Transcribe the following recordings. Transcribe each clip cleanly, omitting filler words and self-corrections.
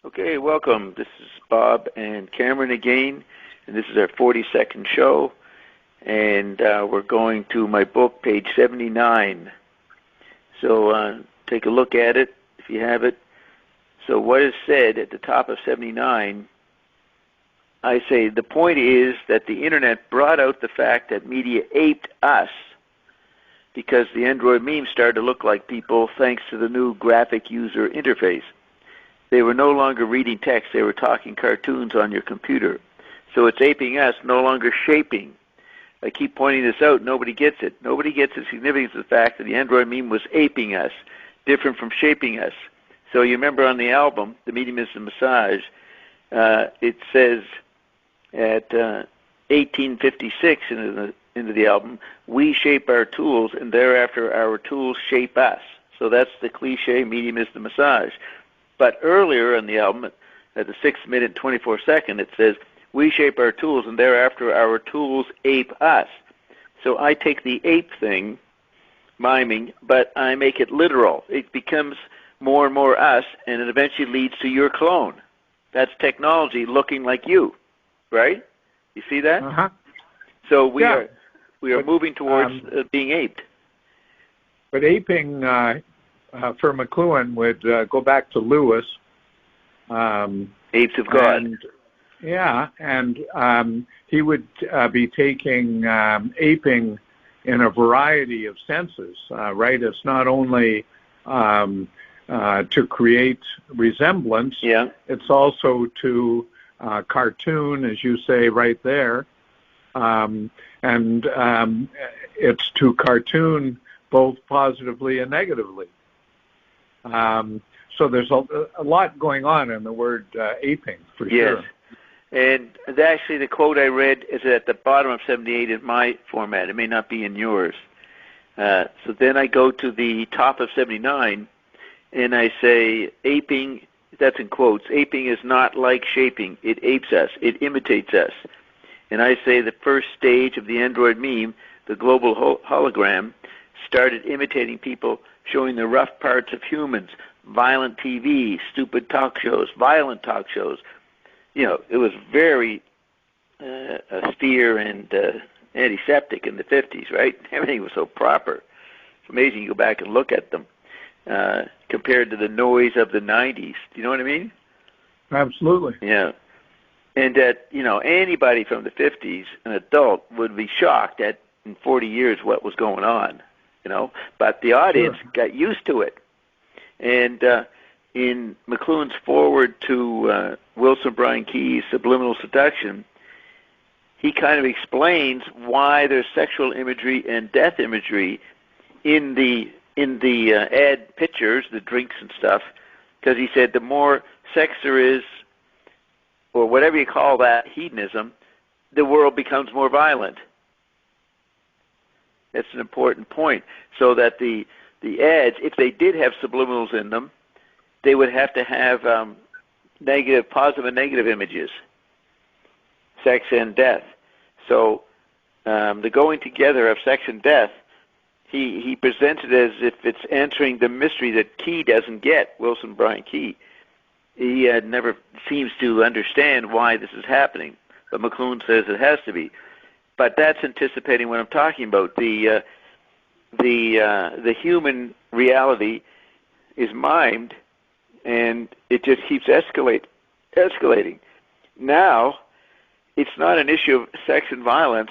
Okay, welcome. This is Bob and Cameron again, and this is our 42nd show, and we're going to my book, page 79. So take a look at it if you have it. So what is said at the top of 79, I say, the point is that the Internet brought out the fact that media aped us because the Android memes started to look like people thanks to the new graphic user interface. They were no longer reading text, they were talking cartoons on your computer. So it's aping us, no longer shaping. I keep pointing this out, nobody gets it. Nobody gets the significance of the fact that the Android meme was aping us, different from shaping us. So you remember on the album, The Medium is the Massage, it says at 1856 into the album, we shape our tools and thereafter our tools shape us. So that's the cliche, medium is the massage. But earlier in the album, at the 6 minute 24 second, it says, we shape our tools and thereafter our tools ape us. So I take the ape thing, miming, but I make it literal. It becomes more and more us, and it eventually leads to your clone. That's technology looking like you, right? You see that? Uh-huh. So we are moving towards being aped. But aping, for McLuhan, would go back to Lewis. Apes of God. And he would be taking aping in a variety of senses, right? It's not only to create resemblance, it's also to cartoon, as you say right there, and it's to cartoon both positively and negatively. So there's a lot going on in the word aping, for sure. And actually the quote I read is at the bottom of 78 in my format. It may not be in yours. So then I go to the top of 79, and I say, aping, that's in quotes, aping is not like shaping. It apes us. It imitates us. And I say the first stage of the Android meme, the global hologram, started imitating people, showing the rough parts of humans, violent TV, stupid talk shows, violent talk shows. You know, it was very austere and antiseptic in the 50s, right? Everything was so proper. It's amazing you go back and look at them compared to the noise of the 90s. Do you know what I mean? Absolutely. Yeah. And that, you know, anybody from the 50s, an adult, would be shocked at in 40 years what was going on. You know, but the audience got used to it. And in McLuhan's foreword to Wilson Bryan Key's Subliminal Seduction, he kind of explains why there's sexual imagery and death imagery in the ad pictures, the drinks and stuff, because he said the more sex there is, or whatever you call that, hedonism, the world becomes more violent. That's an important point. So that the ads, if they did have subliminals in them, they would have to have negative, positive and negative images, sex and death. So the going together of sex and death, he presents it as if it's answering the mystery that Key doesn't get, Wilson Bryan Key. He never seems to understand why this is happening, but McLuhan says it has to be. But that's anticipating what I'm talking about. The human reality is mimed, and it just keeps escalating. Now, it's not an issue of sex and violence.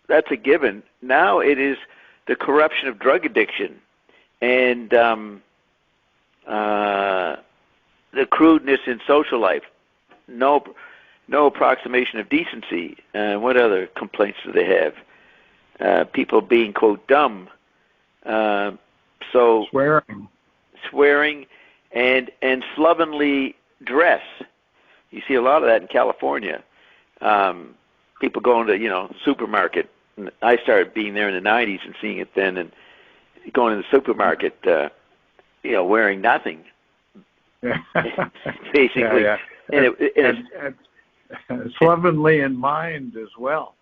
That's a given. Now it is the corruption of drug addiction and the crudeness in social life. No approximation of decency. What other complaints do they have? People being, quote, dumb. So swearing and slovenly dress. You see a lot of that in California. People going to, supermarket. And I started being there in the 90s and seeing it then, and going to the supermarket, wearing nothing. Basically. Yeah. And slovenly in mind as well,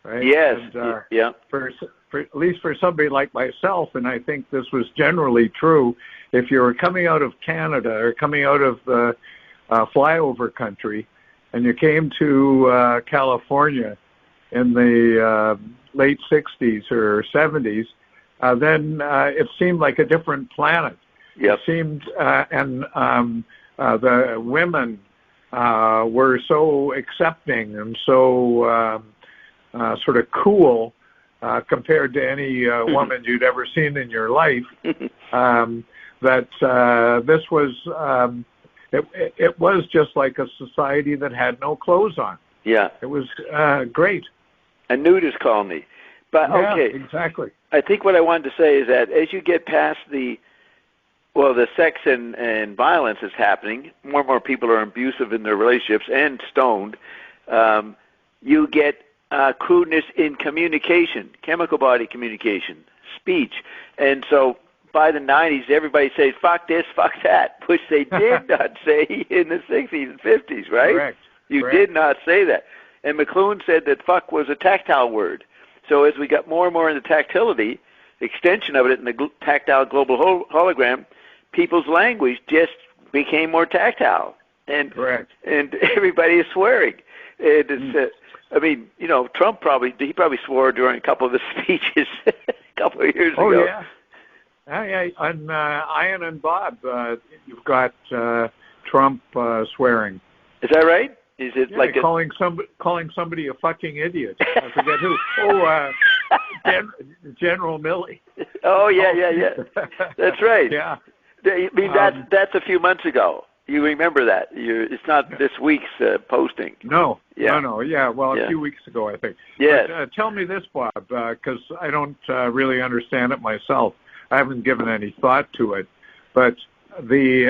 right? Yes. And, for at least for somebody like myself, and I think this was generally true, if you were coming out of Canada or coming out of the flyover country, and you came to California in the late 60s or 70s, then it seemed like a different planet. Yep. It seemed, and the women were so accepting and so sort of cool compared to any woman you'd ever seen in your life, that this was, it was just like a society that had no clothes on. Yeah. It was great. A nudist colony. But, yeah, okay. Exactly. I think what I wanted to say is that as you get past the sex and violence is happening, more and more people are abusive in their relationships and stoned, you get crudeness in communication, chemical body communication, speech. And so by the 90s, everybody says, fuck this, fuck that, which they did not say in the 60s and 50s, right? Correct. You did not say that. And McLuhan said that fuck was a tactile word. So as we got more and more into tactility, extension of it in the tactile global hologram, people's language just became more tactile. And Correct. And everybody is swearing. And it's, I mean, you know, Trump probably swore during a couple of his speeches a couple of years ago. Oh, yeah. Yeah, on Ian and Bob, you've got Trump swearing. Is that right? Is it yeah, like calling somebody a fucking idiot? I forget who. Oh, General Milley. Oh yeah. That's right. Yeah. I mean that's a few months ago. You remember that? It's not this week's posting. No. Yeah. No. Yeah. Well, a few weeks ago, I think. Yes. But, tell me this, Bob, because I don't really understand it myself. I haven't given any thought to it, but the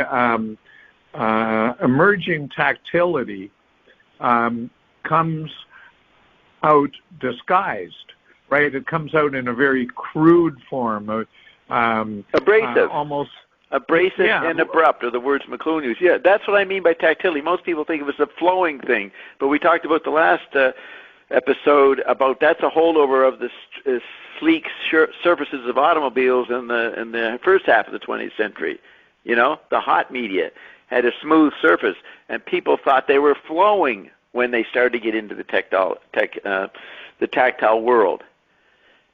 emerging tactility comes out disguised, right? It comes out in a very crude form, abrasive, almost abrasive and abrupt are the words McLuhan used. Yeah, that's what I mean by tactility. Most people think of it as a flowing thing, but we talked about the last episode about that's a holdover of the sleek surfaces of automobiles in the first half of the 20th century. You know, the hot media had a smooth surface, and people thought they were flowing when they started to get into the tactile world.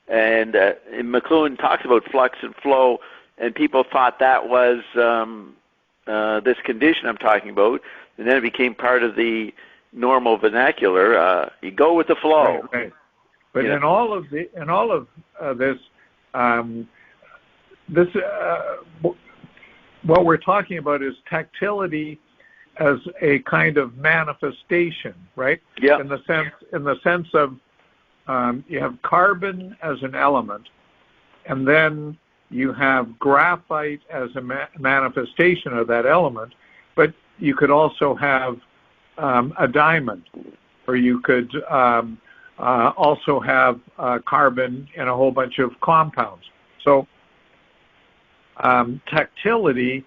And McLuhan talks about flux and flow, and people thought that was this condition I'm talking about, and then it became part of the normal vernacular. You go with the flow. Right. But in all of this, what we're talking about is tactility as a kind of manifestation, right? Yeah. In the sense of you have carbon as an element, and then you have graphite as a manifestation of that element, but you could also have a diamond, or you could also have carbon in a whole bunch of compounds. So tactility,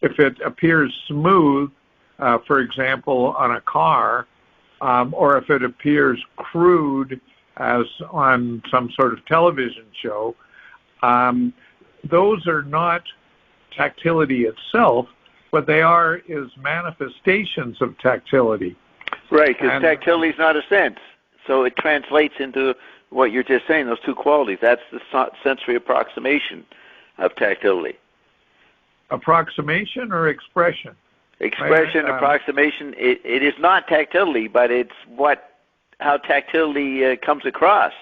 if it appears smooth, for example, on a car, or if it appears crude as on some sort of television show, those are not tactility itself. What they are is manifestations of tactility. Right, because tactility is not a sense. So it translates into what you're just saying, those two qualities. That's the sensory approximation of tactility. Approximation or expression? Expression, approximation. It is not tactility, but it's how tactility comes across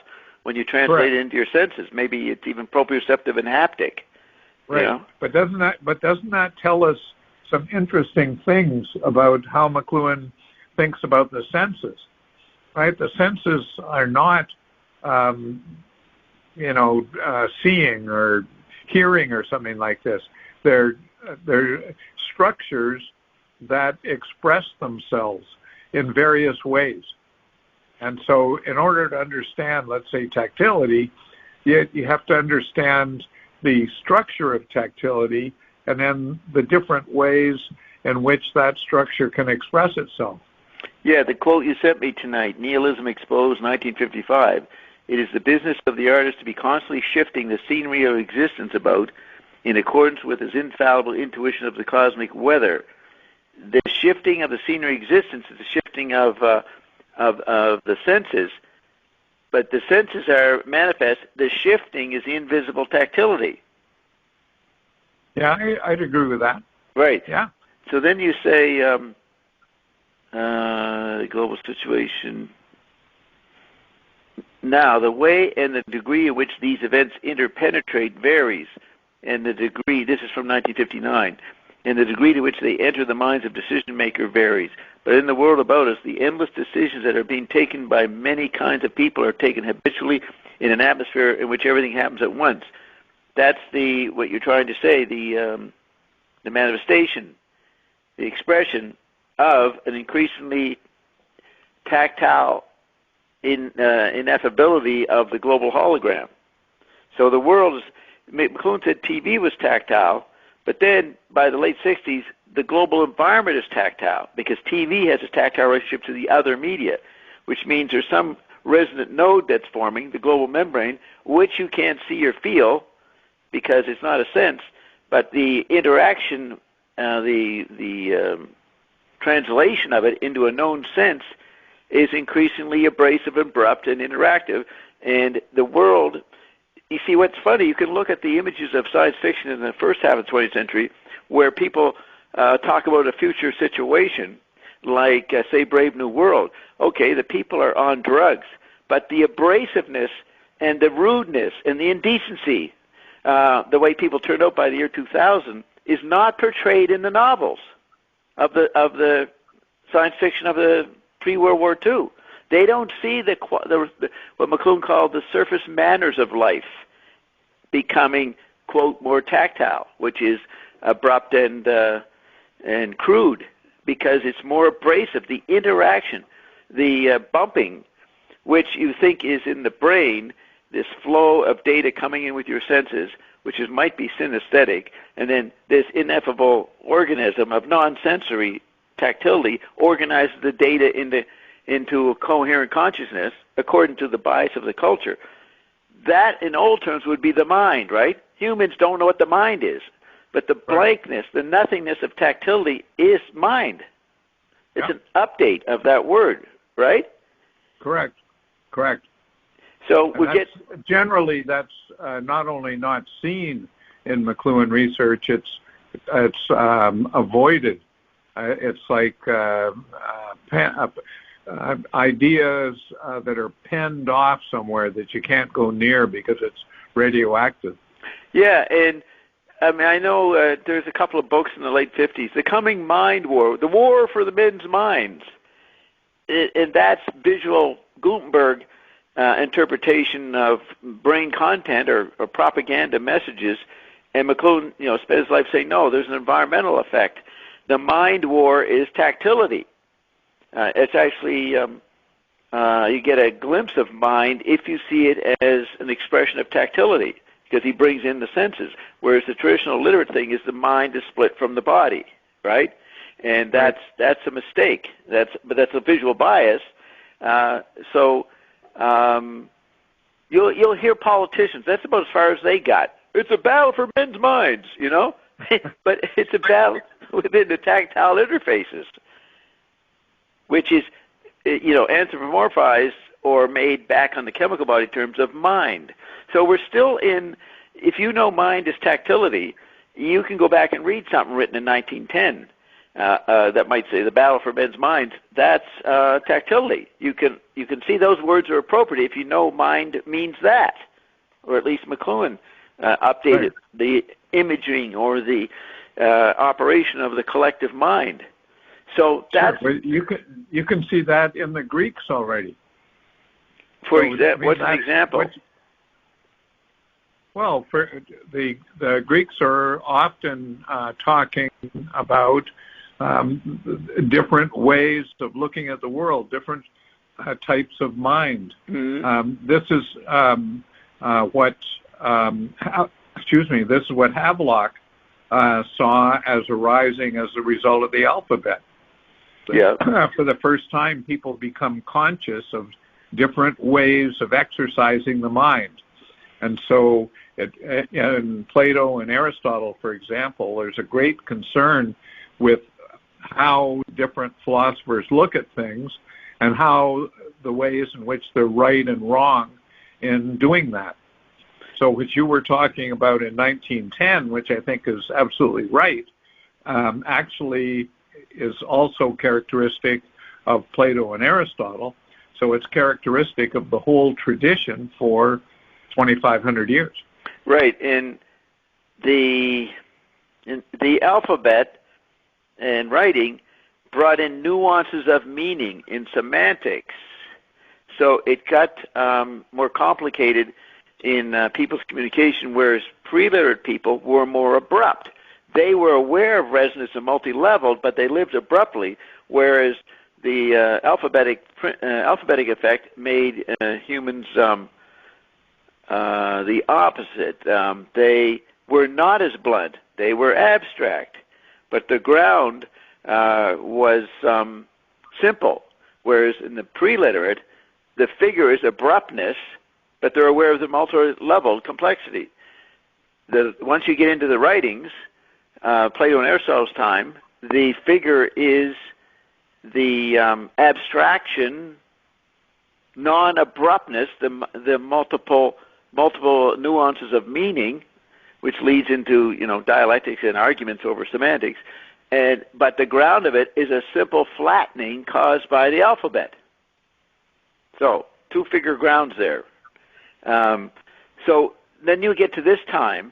when you translate it into your senses. Maybe it's even proprioceptive and haptic. Right. You know? But doesn't that tell us some interesting things about how McLuhan thinks about the senses? Right. The senses are not, seeing or hearing or something like this. They're structures that express themselves in various ways. And so in order to understand, let's say, tactility, you have to understand the structure of tactility and then the different ways in which that structure can express itself. Yeah, the quote you sent me tonight, Nihilism Exposed, 1955, it is the business of the artist to be constantly shifting the scenery of existence about in accordance with his infallible intuition of the cosmic weather. The shifting of the scenery existence is the shifting of the senses, but the senses are manifest. The shifting is the invisible tactility. Yeah, I'd agree with that. Right. Yeah. So then you say the global situation. Now, the way and the degree in which these events interpenetrate varies, and the degree, this is from 1959, and the degree to which they enter the minds of decision-maker varies. But in the world about us, the endless decisions that are being taken by many kinds of people are taken habitually in an atmosphere in which everything happens at once. That's what you're trying to say, the manifestation, the expression of an increasingly tactile ineffability of the global hologram. So the world is, McLuhan said TV was tactile, but then by the late 60s, the global environment is tactile because TV has a tactile relationship to the other media, which means there's some resonant node that's forming, the global membrane, which you can't see or feel because it's not a sense, but the interaction, the translation of it into a known sense is increasingly abrasive, abrupt, and interactive. And the world, you see what's funny, you can look at the images of science fiction in the first half of the 20th century where people talk about a future situation like, say, Brave New World. Okay, the people are on drugs, but the abrasiveness and the rudeness and the indecency, the way people turned out by the year 2000, is not portrayed in the novels of the science fiction of the pre-World War II. They don't see what McLuhan called the surface manners of life becoming, quote, more tactile, which is abrupt and crude, because it's more abrasive. The interaction, the bumping, which you think is in the brain, this flow of data coming in with your senses, which might be synesthetic, and then this ineffable organism of non-sensory tactility organizes the data into a coherent consciousness according to the bias of the culture. That, in old terms, would be the mind, right? Humans don't know what the mind is, but the blankness, the nothingness of tactility is mind. It's an update of that word, right? Correct. So generally that's not only not seen in McLuhan research, it's avoided. It's like ideas that are penned off somewhere that you can't go near because it's radioactive. Yeah, and I mean, I know there's a couple of books in the late 50s, The Coming Mind War, The War for the Men's Minds, and that's visual Gutenberg interpretation of brain content or propaganda messages, and McLuhan, spent his life saying, no, there's an environmental effect. The mind war is tactility. It's actually, you get a glimpse of mind if you see it as an expression of tactility, because he brings in the senses, whereas the traditional literate thing is the mind is split from the body, right? And that's a mistake. But that's a visual bias. You'll hear politicians, that's about as far as they got. It's a battle for men's minds, but it's a battle within the tactile interfaces, which is, anthropomorphized or made back on the chemical body terms of mind. So we're still in, if you know mind is tactility, you can go back and read something written in 1910 that might say the battle for men's minds. That's tactility. You can see those words are appropriate if you know mind means that, or at least McLuhan updated the imaging or the operation of the collective mind. So that's you can see that in the Greeks already. For example, what's an example? Well, for the Greeks are often talking about different ways of looking at the world, different types of mind. Mm-hmm. This is this is what Havelock saw as arising as a result of the alphabet. Yeah. For the first time, people become conscious of different ways of exercising the mind. And so in Plato and Aristotle, for example, there's a great concern with how different philosophers look at things and how the ways in which they're right and wrong in doing that. So what you were talking about in 1910, which I think is absolutely right, actually is also characteristic of Plato and Aristotle. So it's characteristic of the whole tradition for 2,500 years. Right. In the alphabet and writing brought in nuances of meaning in semantics. So it got more complicated in people's communication, whereas pre-literate people were more abrupt. They were aware of resonance and multi-leveled, but they lived abruptly, whereas the alphabetic effect made humans the opposite. They were not as blunt. They were abstract. But the ground was simple, whereas in the pre-literate, the figure is abruptness, but they're aware of the multi-leveled complexity. Once you get into the writings, Plato and Aristotle's time, the figure is the abstraction, non-abruptness, the multiple nuances of meaning, which leads into dialectics and arguments over semantics. But the ground of it is a simple flattening caused by the alphabet. So two-figure grounds there. So then you get to this time,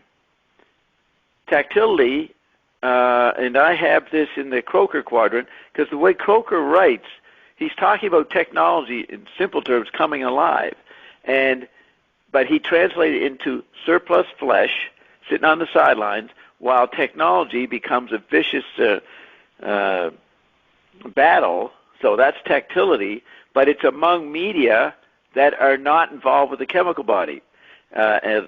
tactility, and I have this in the Croker quadrant, because the way Croker writes, he's talking about technology in simple terms coming alive, but he translated it into surplus flesh sitting on the sidelines, while technology becomes a vicious battle. So that's tactility, but it's among media that are not involved with the chemical body,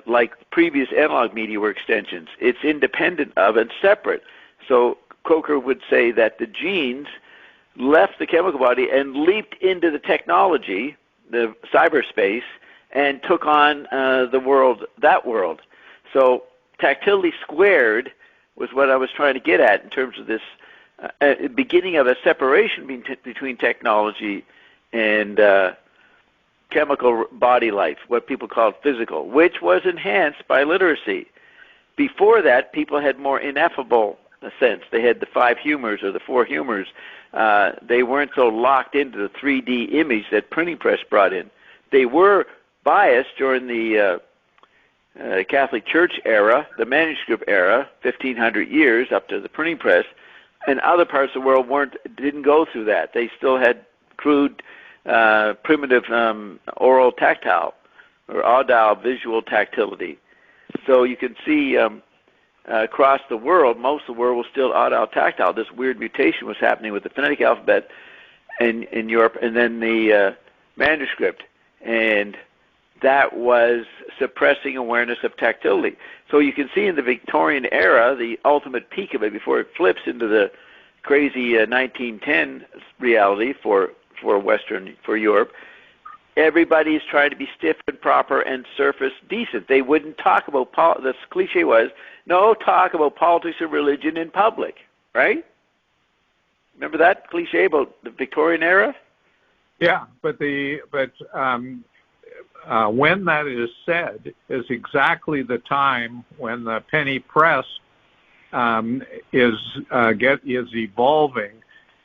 like previous analog media were extensions. It's independent of and separate. So Croker would say that the genes left the chemical body and leaped into the technology, the cyberspace, and took on that world. So tactility squared was what I was trying to get at in terms of this beginning of a separation between technology and chemical body life, what people called physical, which was enhanced by literacy. Before that, people had more ineffable sense. They had the five humors or the four humors. They weren't so locked into the 3D image that printing press brought in. They were biased during the Catholic Church era, the manuscript era, 1,500 years up to the printing press, and other parts of the world didn't go through that. They still had crude, primitive oral tactile or audile visual tactility. So you can see across the world, most of the world was still audile tactile. This weird mutation was happening with the phonetic alphabet in Europe, and then the manuscript, and that was suppressing awareness of tactility. So you can see in the Victorian era, the ultimate peak of it before it flips into the crazy 1910 reality for Europe. Everybody's trying to be stiff and proper and surface decent. They wouldn't talk about the cliche was no talk about politics or religion in public, right? Remember that cliche about the Victorian era? Yeah, but when that is said is exactly the time when the penny press is evolving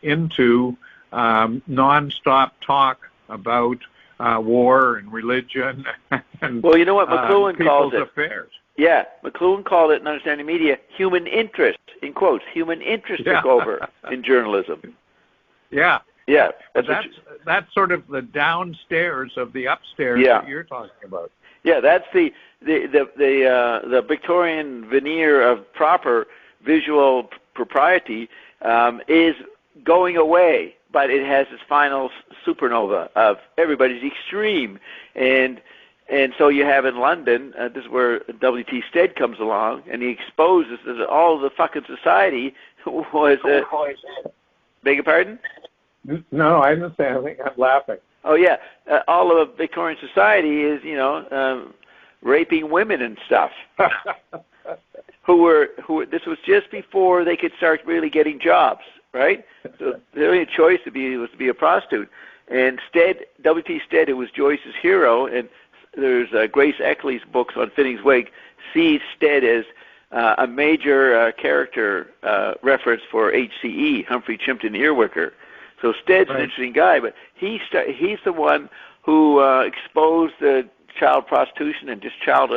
into nonstop talk about war and religion and well, you know what McLuhan calls it? Affairs. Yeah, McLuhan called it in Understanding Media human interest, in quotes. Human interest took over in journalism. Yeah. Yeah. That's sort of the downstairs of the upstairs that you're talking about. Yeah, that's the Victorian veneer of proper visual propriety is going away, but it has its final supernova of everybody's extreme. And so you have in London, this is where W.T. Stead comes along, and he exposes that all of the fucking society was... beg your pardon? No, I didn't say anything. I'm laughing. Oh, yeah. All of Victorian society is, raping women and stuff. This was just before they could start really getting jobs, right? So the only choice was to be a prostitute. And W.T. Stead, who was Joyce's hero, and there's Grace Eckley's books on Finney's Wake, sees Stead as a major character reference for HCE, Humphrey Chimpton Earwicker. So Stead's an interesting guy, but he's the one who exposed the child prostitution and just child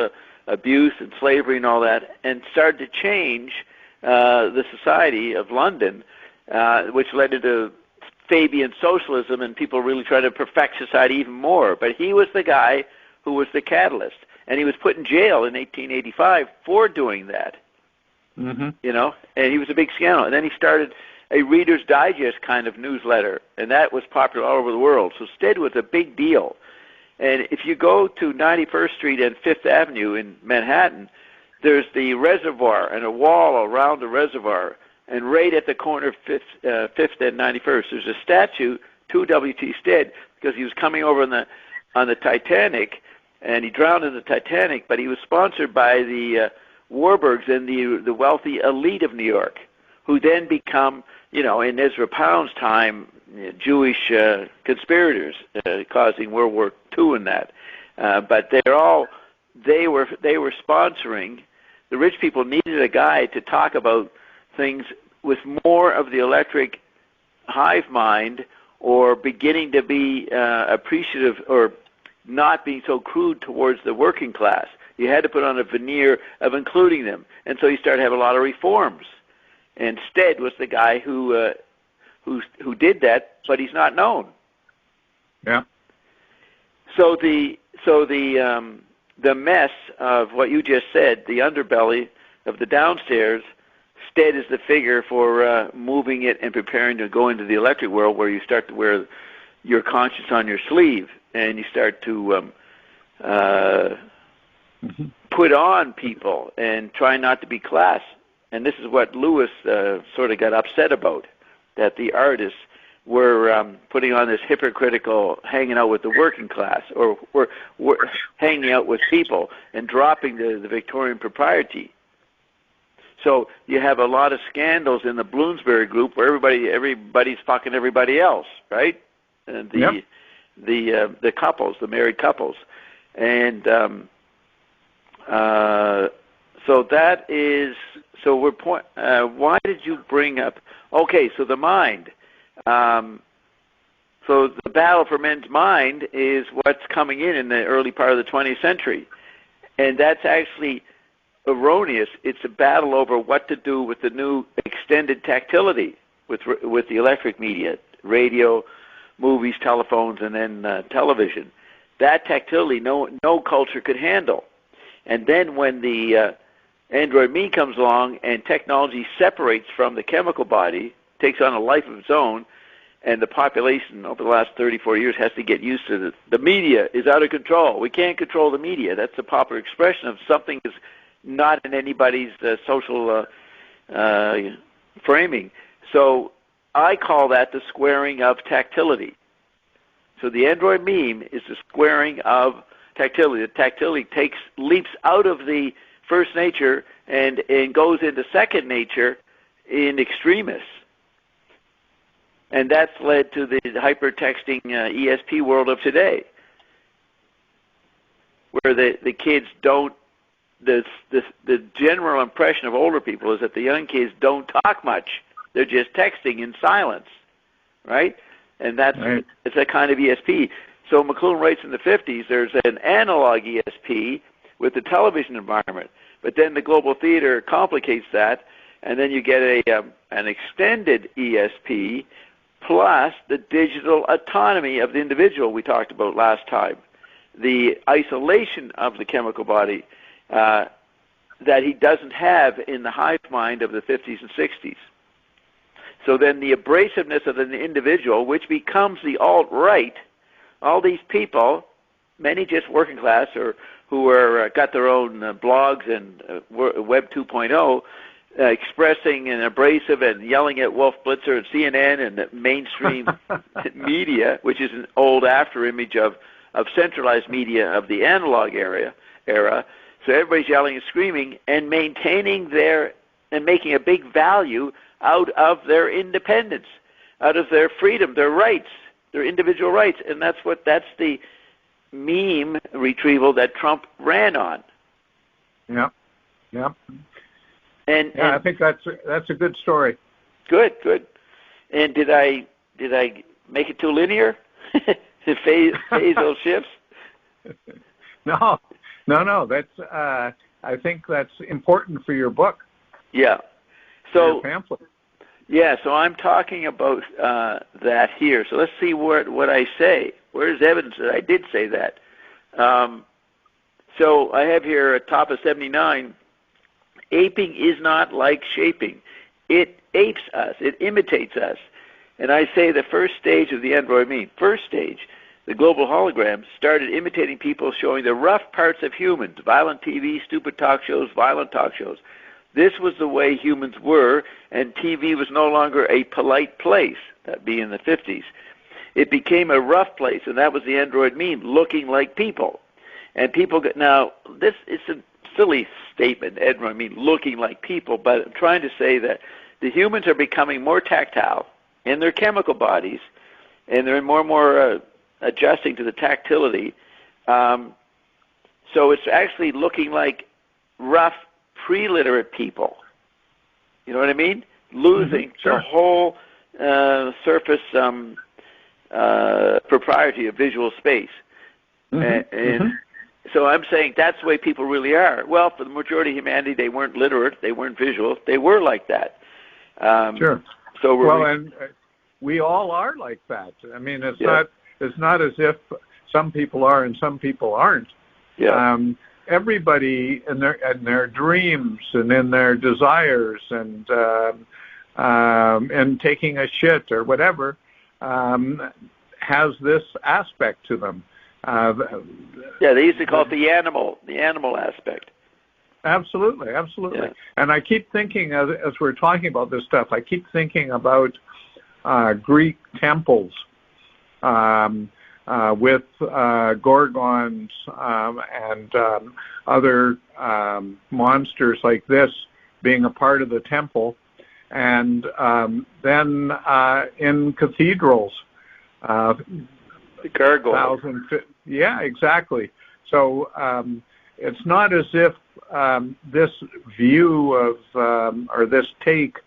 abuse and slavery and all that, and started to change the society of London, which led into Fabian socialism and people really trying to perfect society even more. But he was the guy who was the catalyst, and he was put in jail in 1885 for doing that. Mm-hmm. You know, and he was a big scandal. And then he started a Reader's Digest kind of newsletter, and that was popular all over the world. So Stead was a big deal. And if you go to 91st Street and 5th Avenue in Manhattan, there's the reservoir and a wall around the reservoir. And right at the corner of 5th and 91st, there's a statue to W.T. Stead because he was coming over on the Titanic, and he drowned in the Titanic, but he was sponsored by the Warburgs and the wealthy elite of New York, who then become, you know, in Ezra Pound's time, Jewish conspirators causing World War II and that. But they were sponsoring. The rich people needed a guy to talk about things with more of the electric hive mind, or beginning to be appreciative, or not being so crude towards the working class. You had to put on a veneer of including them, and so you started to have a lot of reforms. And Stead was the guy who did that, but he's not known. Yeah. So the mess of what you just said, the underbelly of the downstairs, Stead is the figure for moving it and preparing to go into the electric world, where you start to wear your conscience on your sleeve, and you start to put on people and try not to be class. And this is what Lewis sort of got upset about, that the artists were putting on this hypocritical hanging out with the working class, or were hanging out with people and dropping the Victorian propriety. So you have a lot of scandals in the Bloomsbury group where everybody's fucking everybody else, right? And the couples, the married couples, and so that is. So why did you bring up? Okay, so the mind. So the battle for men's mind is what's coming in the early part of the 20th century, and that's actually erroneous. It's a battle over what to do with the new extended tactility with the electric media, radio, movies, telephones, and then television. That tactility no culture could handle. And then when the Android me comes along and technology separates from the chemical body, takes on a life of its own, and the population over the last 34 years has to get used to the media is out of control. We can't control the media. That's a popular expression of something is not in anybody's social framing. So I call that the squaring of tactility. So the Android meme is the squaring of tactility. The tactility leaps out of the first nature and goes into second nature in extremis. And that's led to the hypertexting ESP world of today, where the kids don't, the general impression of older people is that the young kids don't talk much. They're just texting in silence, right? And it's a kind of ESP. So McLuhan writes in the 50s, there's an analog ESP with the television environment, but then the global theater complicates that, and then you get an extended ESP plus the digital autonomy of the individual we talked about last time, the isolation of the chemical body that he doesn't have in the hive mind of the 50s and 60s. So then the abrasiveness of an individual, which becomes the alt-right, all these people, many just working class or who are got their own blogs and Web 2.0, expressing and abrasive and yelling at Wolf Blitzer and CNN and the mainstream media, which is an old after-image of centralized media of the analog area. era. So everybody's yelling and screaming and maintaining and making a big value out of their independence, out of their freedom, their rights, their individual rights. And that's the meme retrieval that Trump ran on. Yeah. Yeah. And I think that's a good story. Good. And did I make it too linear? phase those shifts? No. That's I think that's important for your book. Yeah. So your pamphlet. Yeah. So I'm talking about that here. So let's see what I say. Where's evidence that I did say that? So I have here at top of 79. Aping is not like shaping. It apes us. It imitates us. And I say the first stage of the android meme, first stage, the global holograms started imitating people showing the rough parts of humans, violent TV, stupid talk shows, violent talk shows. This was the way humans were, and TV was no longer a polite place, that be in the 50s. It became a rough place, and that was the android meme, looking like people. And people now, this is a silly statement, android meme, looking like people, but I'm trying to say that the humans are becoming more tactile in their chemical bodies, and they're more and more adjusting to the tactility. So it's actually looking like rough, pre-literate people. You know what I mean? Losing Sure. the whole surface propriety of visual space. And so I'm saying that's the way people really are. Well, for the majority of humanity, they weren't literate, they weren't visual, they were like that. Sure. So and we all are like that. I mean, it's not as if some people are and some people aren't. Yeah. Everybody in their dreams and in their desires and taking a shit or whatever has this aspect to them. They used to call it the animal aspect. Absolutely. Yeah. And I keep thinking, as we're talking about this stuff, I keep thinking about Greek temples with gorgons and other monsters like this being a part of the temple, and then in cathedrals. The gargoyle. Yeah, exactly. So it's not as if this view of or this take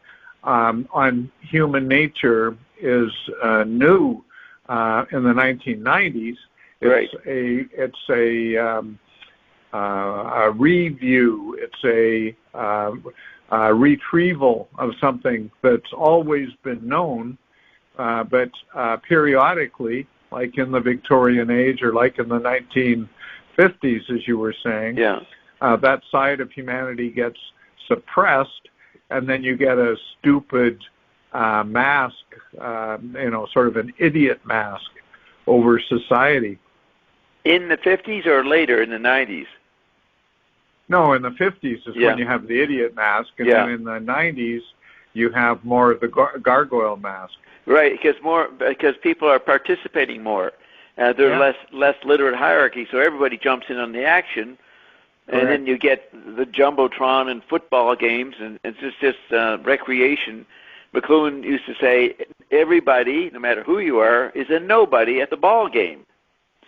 on human nature is new in the 1990s. It's a review. It's a retrieval of something that's always been known, but periodically, like in the Victorian age or like in the 1950s, as you were saying, that side of humanity gets suppressed, and then you get a stupid mask, sort of an idiot mask over society. In the 50s or later, in the 90s? No, in the 50s is when you have the idiot mask, and then in the 90s you have more of the gargoyle mask. Right, because people are participating more. There's less literate hierarchy, so everybody jumps in on the action, and then you get the jumbotron and football games, and it's just recreation. McLuhan used to say, everybody, no matter who you are, is a nobody at the ball game.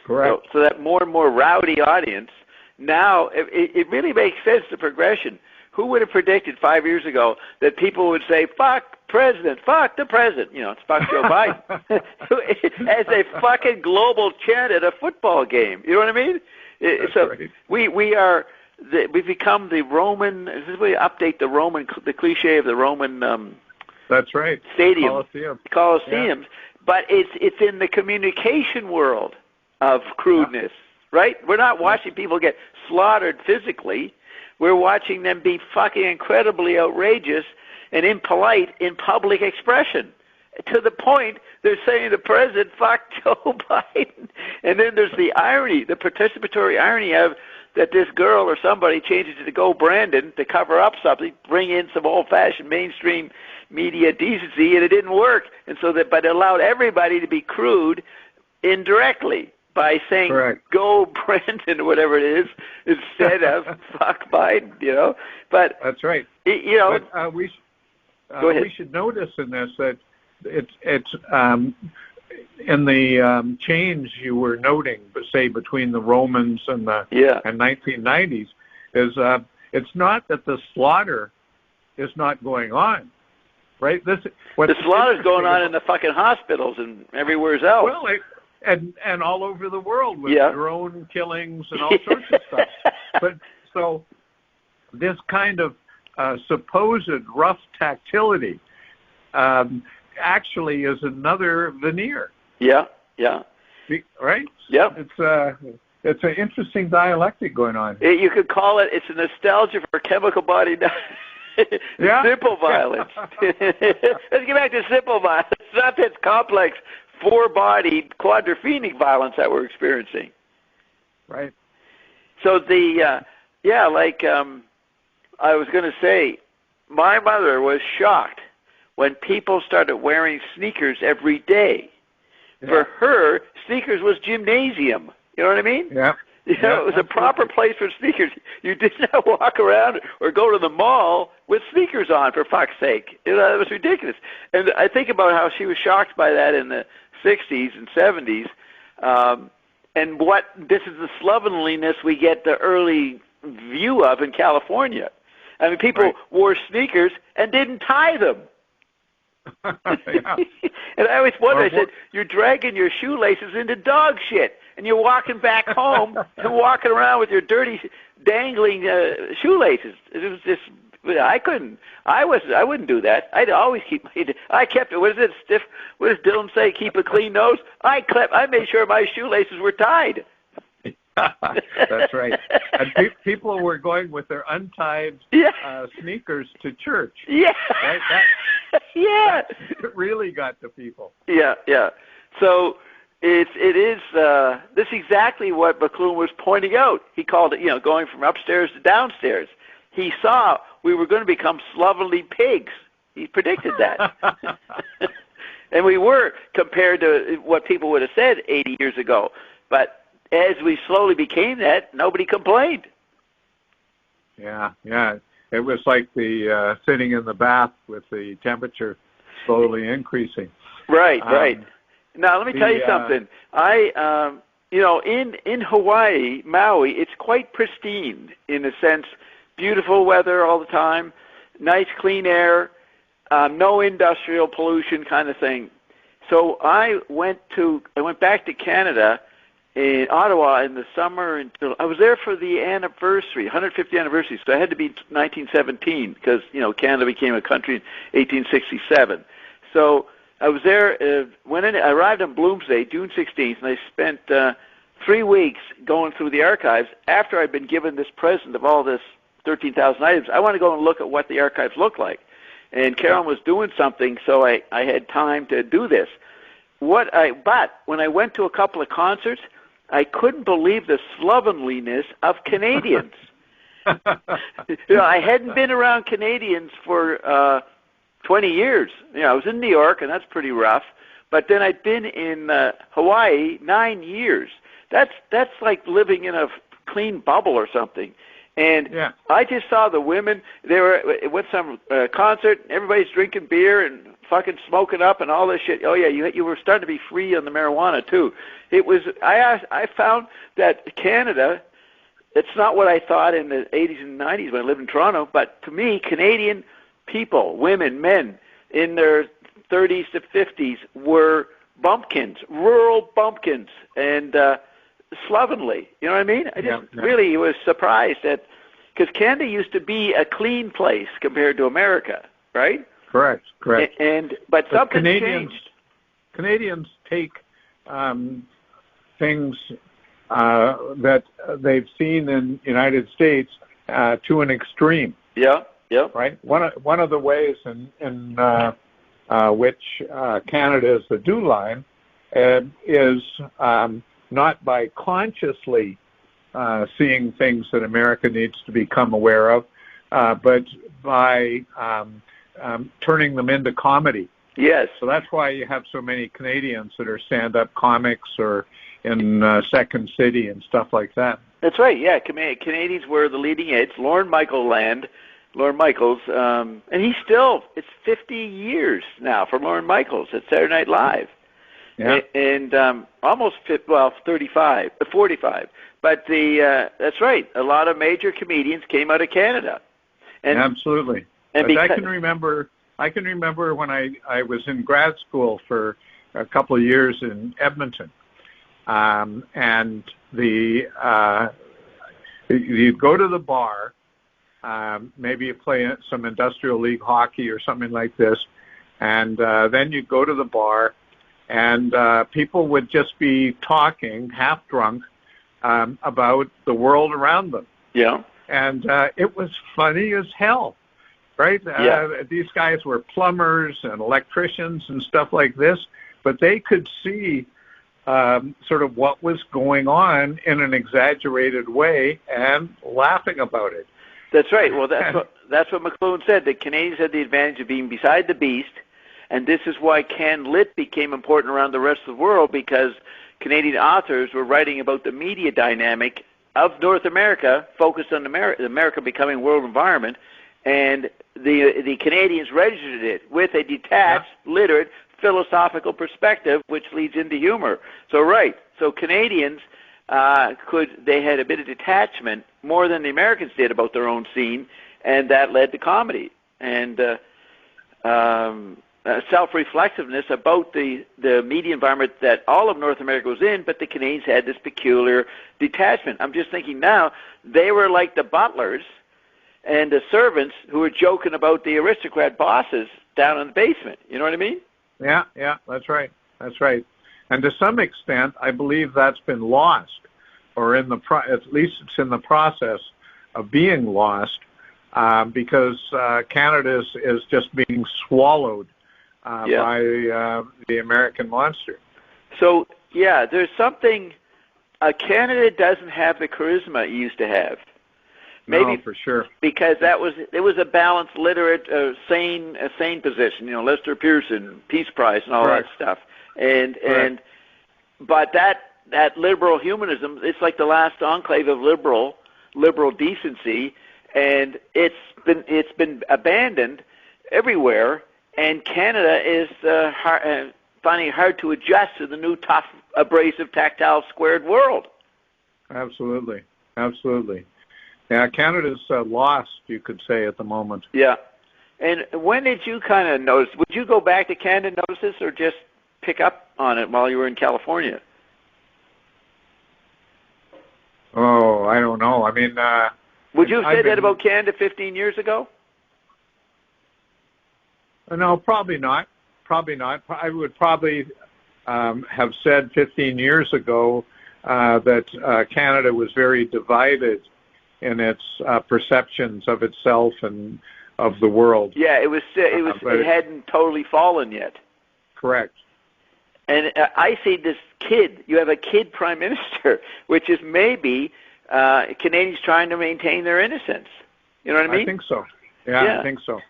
Correct. So that more and more rowdy audience, now it really makes sense, the progression. Who would have predicted 5 years ago that people would say, fuck president, fuck the president, it's fuck Joe Biden, as a fucking global chant at a football game. You know what I mean? We've become the Roman, this is where you update the cliche of the Roman that's right. Stadium. Colosseums. But it's in the communication world of crudeness, right? We're not watching people get slaughtered physically. We're watching them be fucking incredibly outrageous and impolite in public expression, to the point they're saying the president fucked Joe Biden. And then there's the irony, the participatory irony of that this girl or somebody changes it to Go Brandon to cover up something, bring in some old-fashioned mainstream media decency, and it didn't work. And so but it allowed everybody to be crude indirectly by saying Correct. "Go Brendan" or whatever it is instead of "Fuck Biden." But that's right. But, we should notice in this that it's in the change you were noting, say between the Romans and the and 1990s, is it's not that the slaughter is not going on, right? The slaughter's going on in the fucking hospitals and everywhere else. Well, and all over the world with drone killings and all sorts of stuff. But so this kind of supposed rough tactility actually is another veneer. Yeah. Right? Yeah. It's an interesting dialectic going on. You could call it, it's a nostalgia for chemical body simple violence. Let's get back to simple violence. It's not this complex, four-bodied, quadrophenic violence that we're experiencing. Right. So I was going to say, my mother was shocked when people started wearing sneakers every day. Yeah. For her, sneakers was gymnasium. You know what I mean? Yeah. It was a proper place for sneakers. You did not walk around or go to the mall with sneakers on, for fuck's sake. It was ridiculous. And I think about how she was shocked by that in the 60s and 70s. And this is the slovenliness we get the early view of in California. I mean, people wore sneakers and didn't tie them. And I always wondered, I said, you're dragging your shoelaces into dog shit, and you're walking back home and walking around with your dirty, dangling shoelaces. It was just, I wouldn't do that. I'd always I kept it, what is it, stiff, what does Dylan say, keep a clean nose? I made sure my shoelaces were tied. That's right. And people were going with their untied sneakers to church. Yeah. Right? That really got to people. Yeah. So it is this is exactly what McLuhan was pointing out. He called it, going from upstairs to downstairs. He saw we were going to become slovenly pigs. He predicted that. And we were, compared to what people would have said 80 years ago. But as we slowly became that, nobody complained. Yeah. It was like the sitting in the bath with the temperature slowly increasing. Right. Now, let me tell you something. In Hawaii, Maui, it's quite pristine in a sense. Beautiful weather all the time, nice clean air, no industrial pollution kind of thing. So I went back to Canada in Ottawa in the summer until I was there for the anniversary, 150th anniversary. So I had to be 1917 because Canada became a country in 1867. So I was there. I arrived on Bloomsday, June 16th, and I spent 3 weeks going through the archives. After I'd been given this present of all this 13,000 items, I want to go and look at what the archives look like. And Carolyn was doing something, so I had time to do this. But when I went to a couple of concerts, I couldn't believe the slovenliness of Canadians. I hadn't been around Canadians for 20 years. I was in New York, and that's pretty rough. But then I'd been in Hawaii 9 years. That's like living in a clean bubble or something. And I just saw the women. They were with some concert. Everybody's drinking beer and fucking smoking up and all this shit. Oh yeah, you were starting to be free on the marijuana too. It was. I found that Canada. It's not what I thought in the 80s and 90s when I lived in Toronto. But to me, Canadian people, women, men in their 30s to 50s were bumpkins, rural bumpkins, and slovenly. You know what I mean? I just really was surprised that, because Canada used to be a clean place compared to America, right? Correct. But something changed. Canadians take things that they've seen in the United States to an extreme. Yeah. Right. One of the ways in which Canada is the do line is not by consciously seeing things that America needs to become aware of, but by turning them into comedy. Yes. So that's why you have so many Canadians that are stand-up comics or in Second City and stuff like that. That's right. Yeah, Canadians were the leading edge. Lorne Michaels, and he's still. It's 50 years now for Lorne Michaels at Saturday Night Live. Yeah. And almost 45. But that's right. A lot of major comedians came out of Canada. And, absolutely. And I can remember when I was in grad school for a couple of years in Edmonton, and you'd go to the bar, maybe you play some industrial league hockey or something like this, and then you'd go to the bar, and people would just be talking, half drunk, about the world around them. Yeah. And it was funny as hell, right? Yeah. These guys were plumbers and electricians and stuff like this, but they could see sort of what was going on in an exaggerated way and laughing about it. That's right. Well, that's what McLuhan said. The Canadians had the advantage of being beside the beast, and this is why Can Lit became important around the rest of the world, because Canadian authors were writing about the media dynamic of North America, focused on America becoming a world environment, and the Canadians registered it with a detached, literate, philosophical perspective, which leads into humor. So Canadians they had a bit of detachment, more than the Americans did, about their own scene, and that led to comedy and self-reflexiveness about the media environment that all of North America was in, but the Canadians had this peculiar detachment. I'm just thinking now, they were like the butlers and the servants who were joking about the aristocrat bosses down in the basement. You know what I mean? Yeah, that's right. And to some extent, I believe that's been lost, or at least it's in the process of being lost, because Canada is just being swallowed by the American monster. So, there's something. Canada doesn't have the charisma it used to have. Maybe no, for sure. Because it was a balanced, literate, sane position. You know, Lester Pearson, Peace Prize, and all that stuff. But that liberal humanism, it's like the last enclave of liberal decency, and it's been abandoned everywhere. And Canada is finding it hard to adjust to the new, tough, abrasive, tactile, squared world. Absolutely. Yeah, Canada's lost, you could say, at the moment. Yeah. And when did you kind of notice? Would you go back to Canada and notice this, or just pick up on it while you were in California? Oh, I don't know. I mean... would you have said that about Canada 15 years ago? No, probably not. I would probably have said 15 years ago that Canada was very divided in its perceptions of itself and of the world. Yeah, it hadn't totally fallen yet. Correct. And I see this kid. You have a kid prime minister, which is maybe Canadians trying to maintain their innocence. You know what I mean? I think so. Yeah, I think so.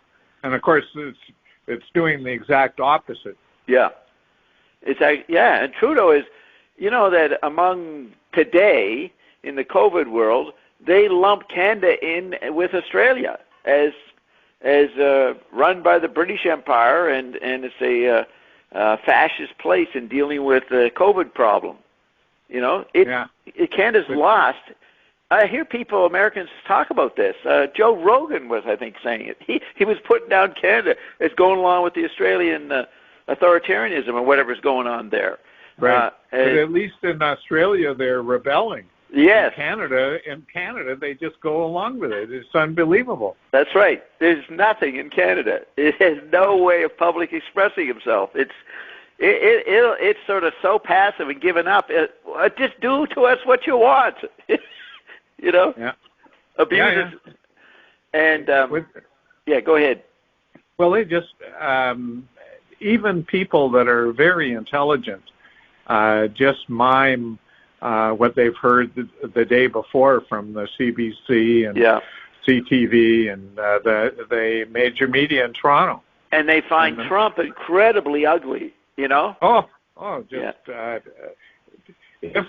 And of course, it's doing the exact opposite. Yeah. And Trudeau is, that among today in the COVID world, they lump Canada in with Australia as run by the British Empire, and it's a fascist place in dealing with the COVID problem. Canada's lost. I hear Americans talk about this. Joe Rogan was, I think, saying it. He was putting down Canada as going along with the Australian authoritarianism or whatever's going on there. Right. But at least in Australia, they're rebelling. Yes. In Canada, they just go along with it. It's unbelievable. That's right. There's nothing in Canada. It has no way of publicly expressing himself. It's sort of so passive and given up. Just do to us what you want. Yeah. Abuse it. And go ahead. Well, they just even people that are very intelligent just mime what they've heard the day before from the CBC and CTV and the major media in Toronto. And they find Trump incredibly ugly, Oh, if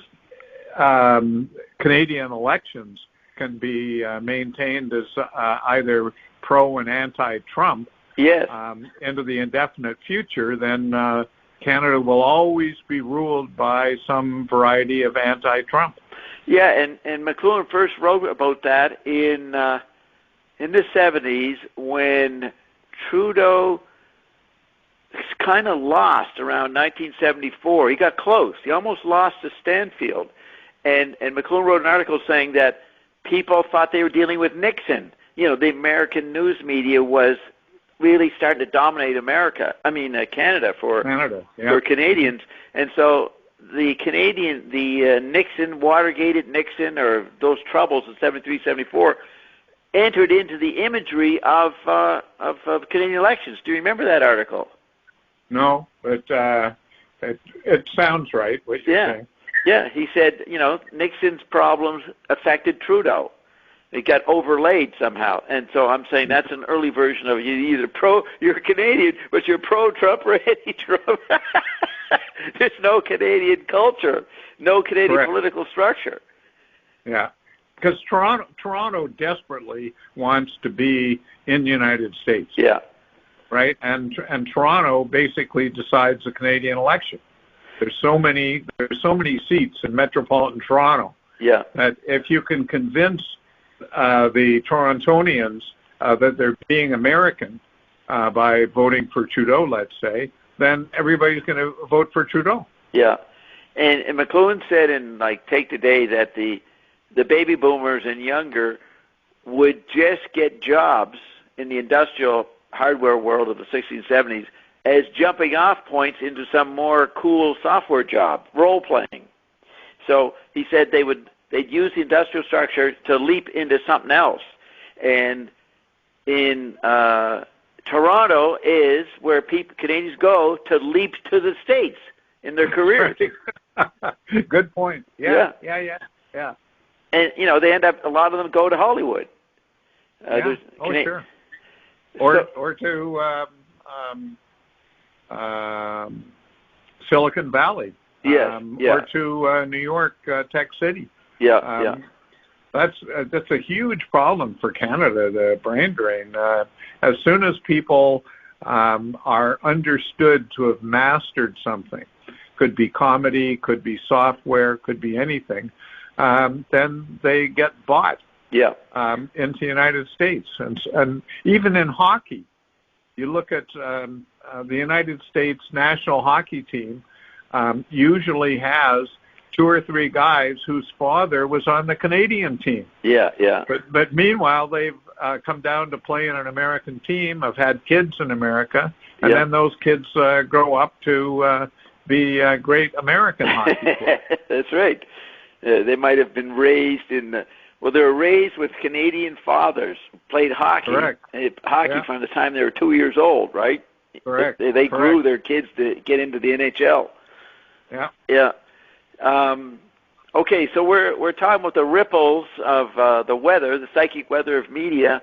Canadian elections can be maintained as either pro and anti-Trump yes, into the indefinite future, then Canada will always be ruled by some variety of anti-Trump. yeah, and McLuhan first wrote about that in the 70s when Trudeau kind of lost around 1974. He got close. He almost lost to Stanfield. And McLuhan wrote an article saying that people thought they were dealing with Nixon. You know, the American news media was really starting to dominate Canada for Canadians. And so the Nixon, Watergate Nixon, or those troubles in 73, 74, entered into the imagery of Canadian elections. Do you remember that article? No, but it sounds right, what you're saying. Yeah, he said, Nixon's problems affected Trudeau. It got overlaid somehow. And so I'm saying that's an early version of you're a Canadian, but you're pro-Trump or anti-Trump. There's no Canadian culture, no Canadian political structure. Yeah, because Toronto desperately wants to be in the United States. Yeah. Right? And Toronto basically decides the Canadian election. There's so many seats in metropolitan Toronto. Yeah. That if you can convince the Torontonians that they're being American by voting for Trudeau, let's say, then everybody's going to vote for Trudeau. Yeah. And McLuhan said in Take Today that the baby boomers and younger would just get jobs in the industrial hardware world of the 60s and 70s as jumping off points into some more cool software job, role playing. So he said they'd use the industrial structure to leap into something else. And in Toronto is where Canadians go to leap to the States in their careers. Good point. Yeah. And they end up, a lot of them go to Hollywood. Sure. Or to Silicon Valley. Or to New York, Tech City. That's a huge problem for Canada, the brain drain. As soon as people are understood to have mastered something, could be comedy, could be software, could be anything, then they get bought into the United States. And even in hockey, you look at the United States national hockey team usually has 2 or 3 guys whose father was on the Canadian team. But meanwhile, they've come down to play in an American team, have had kids in America, and then those kids grow up to be great American hockey players. That's right. They might have been raised they were raised with Canadian fathers, played hockey, from the time they were 2 years old, right? Correct. They grew their kids to get into the NHL. Yeah. Okay, so we're talking about the ripples of the weather, the psychic weather of media,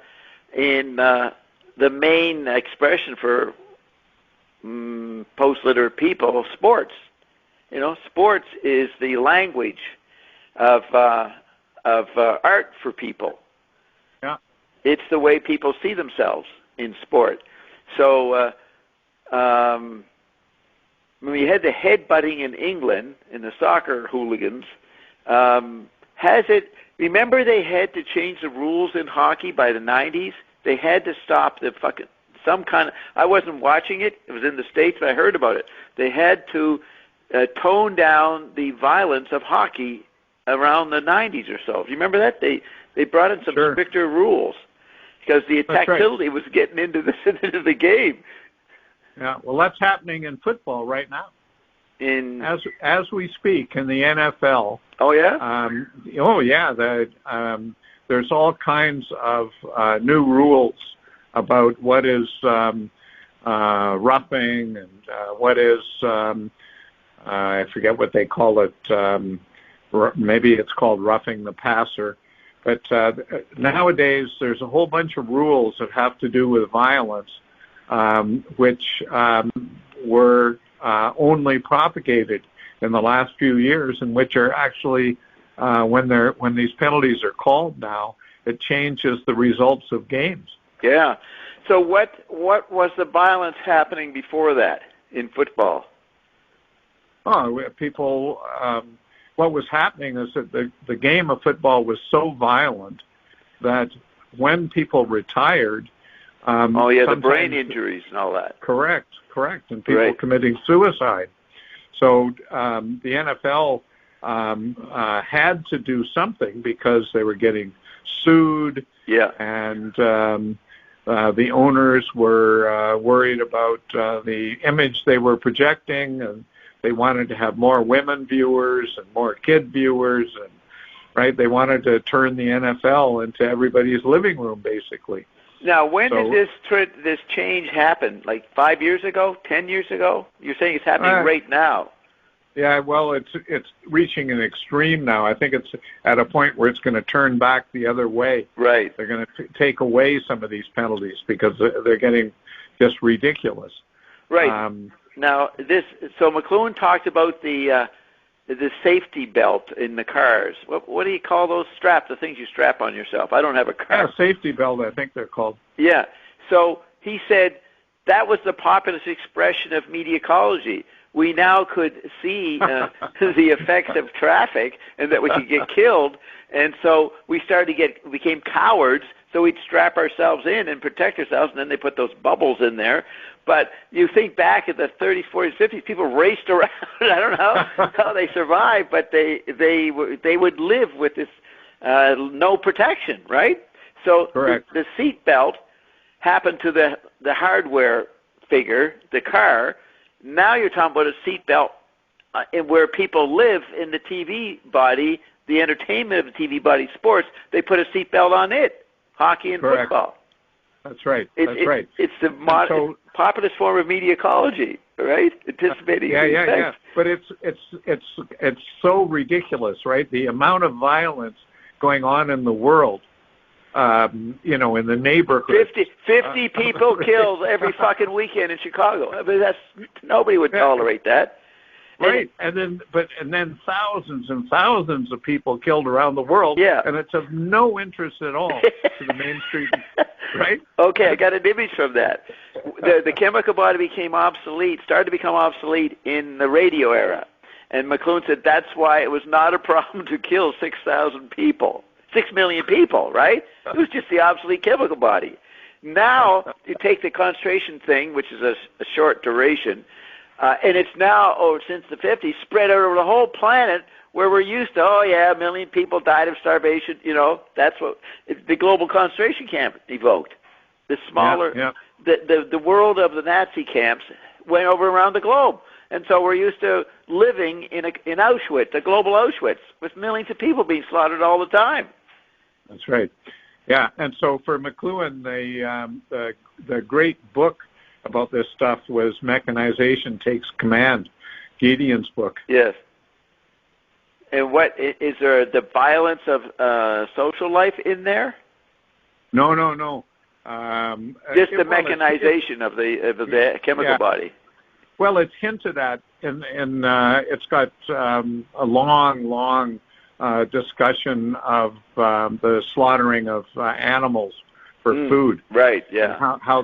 in the main expression for post-literate people, sports. Sports is the language of art for people. Yeah. It's the way people see themselves in sport. So when we had the headbutting in England in the soccer hooligans, remember they had to change the rules in hockey by the 90s? They had to stop I wasn't watching it. It was in the States, but I heard about it. They had to tone down the violence of hockey around the 90s or so. Do you remember that? They brought in some stricter rules because the attackability was getting into the game. Yeah, well, that's happening in football right now. As we speak in the NFL. Oh yeah. There's all kinds of new rules about what is roughing and what is I forget what they call it. Maybe it's called roughing the passer. But nowadays there's a whole bunch of rules that have to do with violence, which were only propagated in the last few years, in which are actually when these penalties are called now, it changes the results of games. Yeah. So what was the violence happening before that in football? Oh, people. What was happening is that the game of football was so violent that when people retired, the brain injuries and all that. Correct, and people committing suicide. So the NFL had to do something because they were getting sued. Yeah. And the owners were worried about the image they were projecting, and they wanted to have more women viewers and more kid viewers, and they wanted to turn the NFL into everybody's living room, basically. Now, when did this change happen? Like 5 years ago, 10 years ago? You're saying it's happening right now. Yeah, well, it's reaching an extreme now. I think it's at a point where it's going to turn back the other way. Right. They're going to take away some of these penalties because they're getting just ridiculous. Right. Now, so McLuhan talked about the safety belt in the cars. What do you call those straps, the things you strap on yourself? I don't have a car. Yeah, safety belt, I think they're called. Yeah. So he said that was the populist expression of mediacology. We now could see the effects of traffic and that we could get killed. And so we became cowards, so we'd strap ourselves in and protect ourselves, and then they put those bubbles in there. But you think back in the 30s, 40s, 50s, people raced around. I don't know how they survived, but they would live with this no protection, right? So the seat belt happened to the hardware figure, the car. Now you're talking about a seat belt where people live in the TV body, the entertainment of the TV body sports. They put a seat belt on it, hockey and football. That's right. It's the populist form of mediacology, right? Anticipating. Yeah. But it's so ridiculous, right? The amount of violence going on in the world, in the neighborhood. 50 people killed every fucking weekend in Chicago. I mean, nobody would tolerate that. Right, and then thousands and thousands of people killed around the world, and it's of no interest at all to the mainstream, right? Okay, I got an image from that. The chemical body started to become obsolete in the radio era, and McLuhan said that's why it was not a problem to kill 6 million people, right? It was just the obsolete chemical body. Now, you take the concentration thing, which is a short duration, and it's now, since the 50s, spread out over the whole planet where we're used to, 1 million people died of starvation. That's what the global concentration camp evoked. The smaller, the world of the Nazi camps went over around the globe. And so we're used to living in Auschwitz, a global Auschwitz, with millions of people being slaughtered all the time. That's right. Yeah, and so for McLuhan, the great book about this stuff was Mechanization Takes Command, Gideon's book. Yes. And what is there the violence of social life in there? No. Just the mechanization of the chemical body. Well, it's hinted at, and it's got a long discussion of the slaughtering of animals for food. Right. Yeah. And how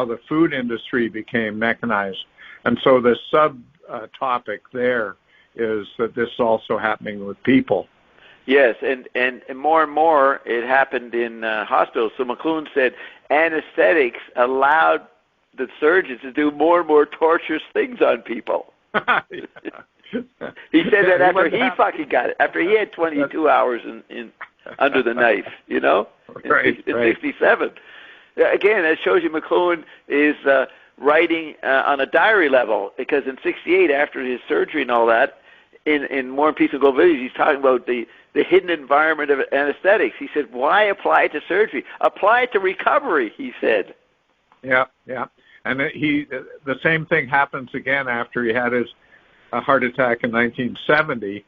the food industry became mechanized, and so the subtopic there is that this is also happening with people. Yes, and more it happened in hospitals. So McLuhan said anesthetics allowed the surgeons to do more and more torturous things on people. He said that after he fucking got it, after he had 22 hours in under the knife, in 67. Again, that shows you McLuhan is writing on a diary level, because in 68, after his surgery and all that, in War and Peace and Global Village, he's talking about the hidden environment of anesthetics. He said, why apply it to surgery? Apply it to recovery, he said. Yeah. And the same thing happens again after he had his heart attack in 1970.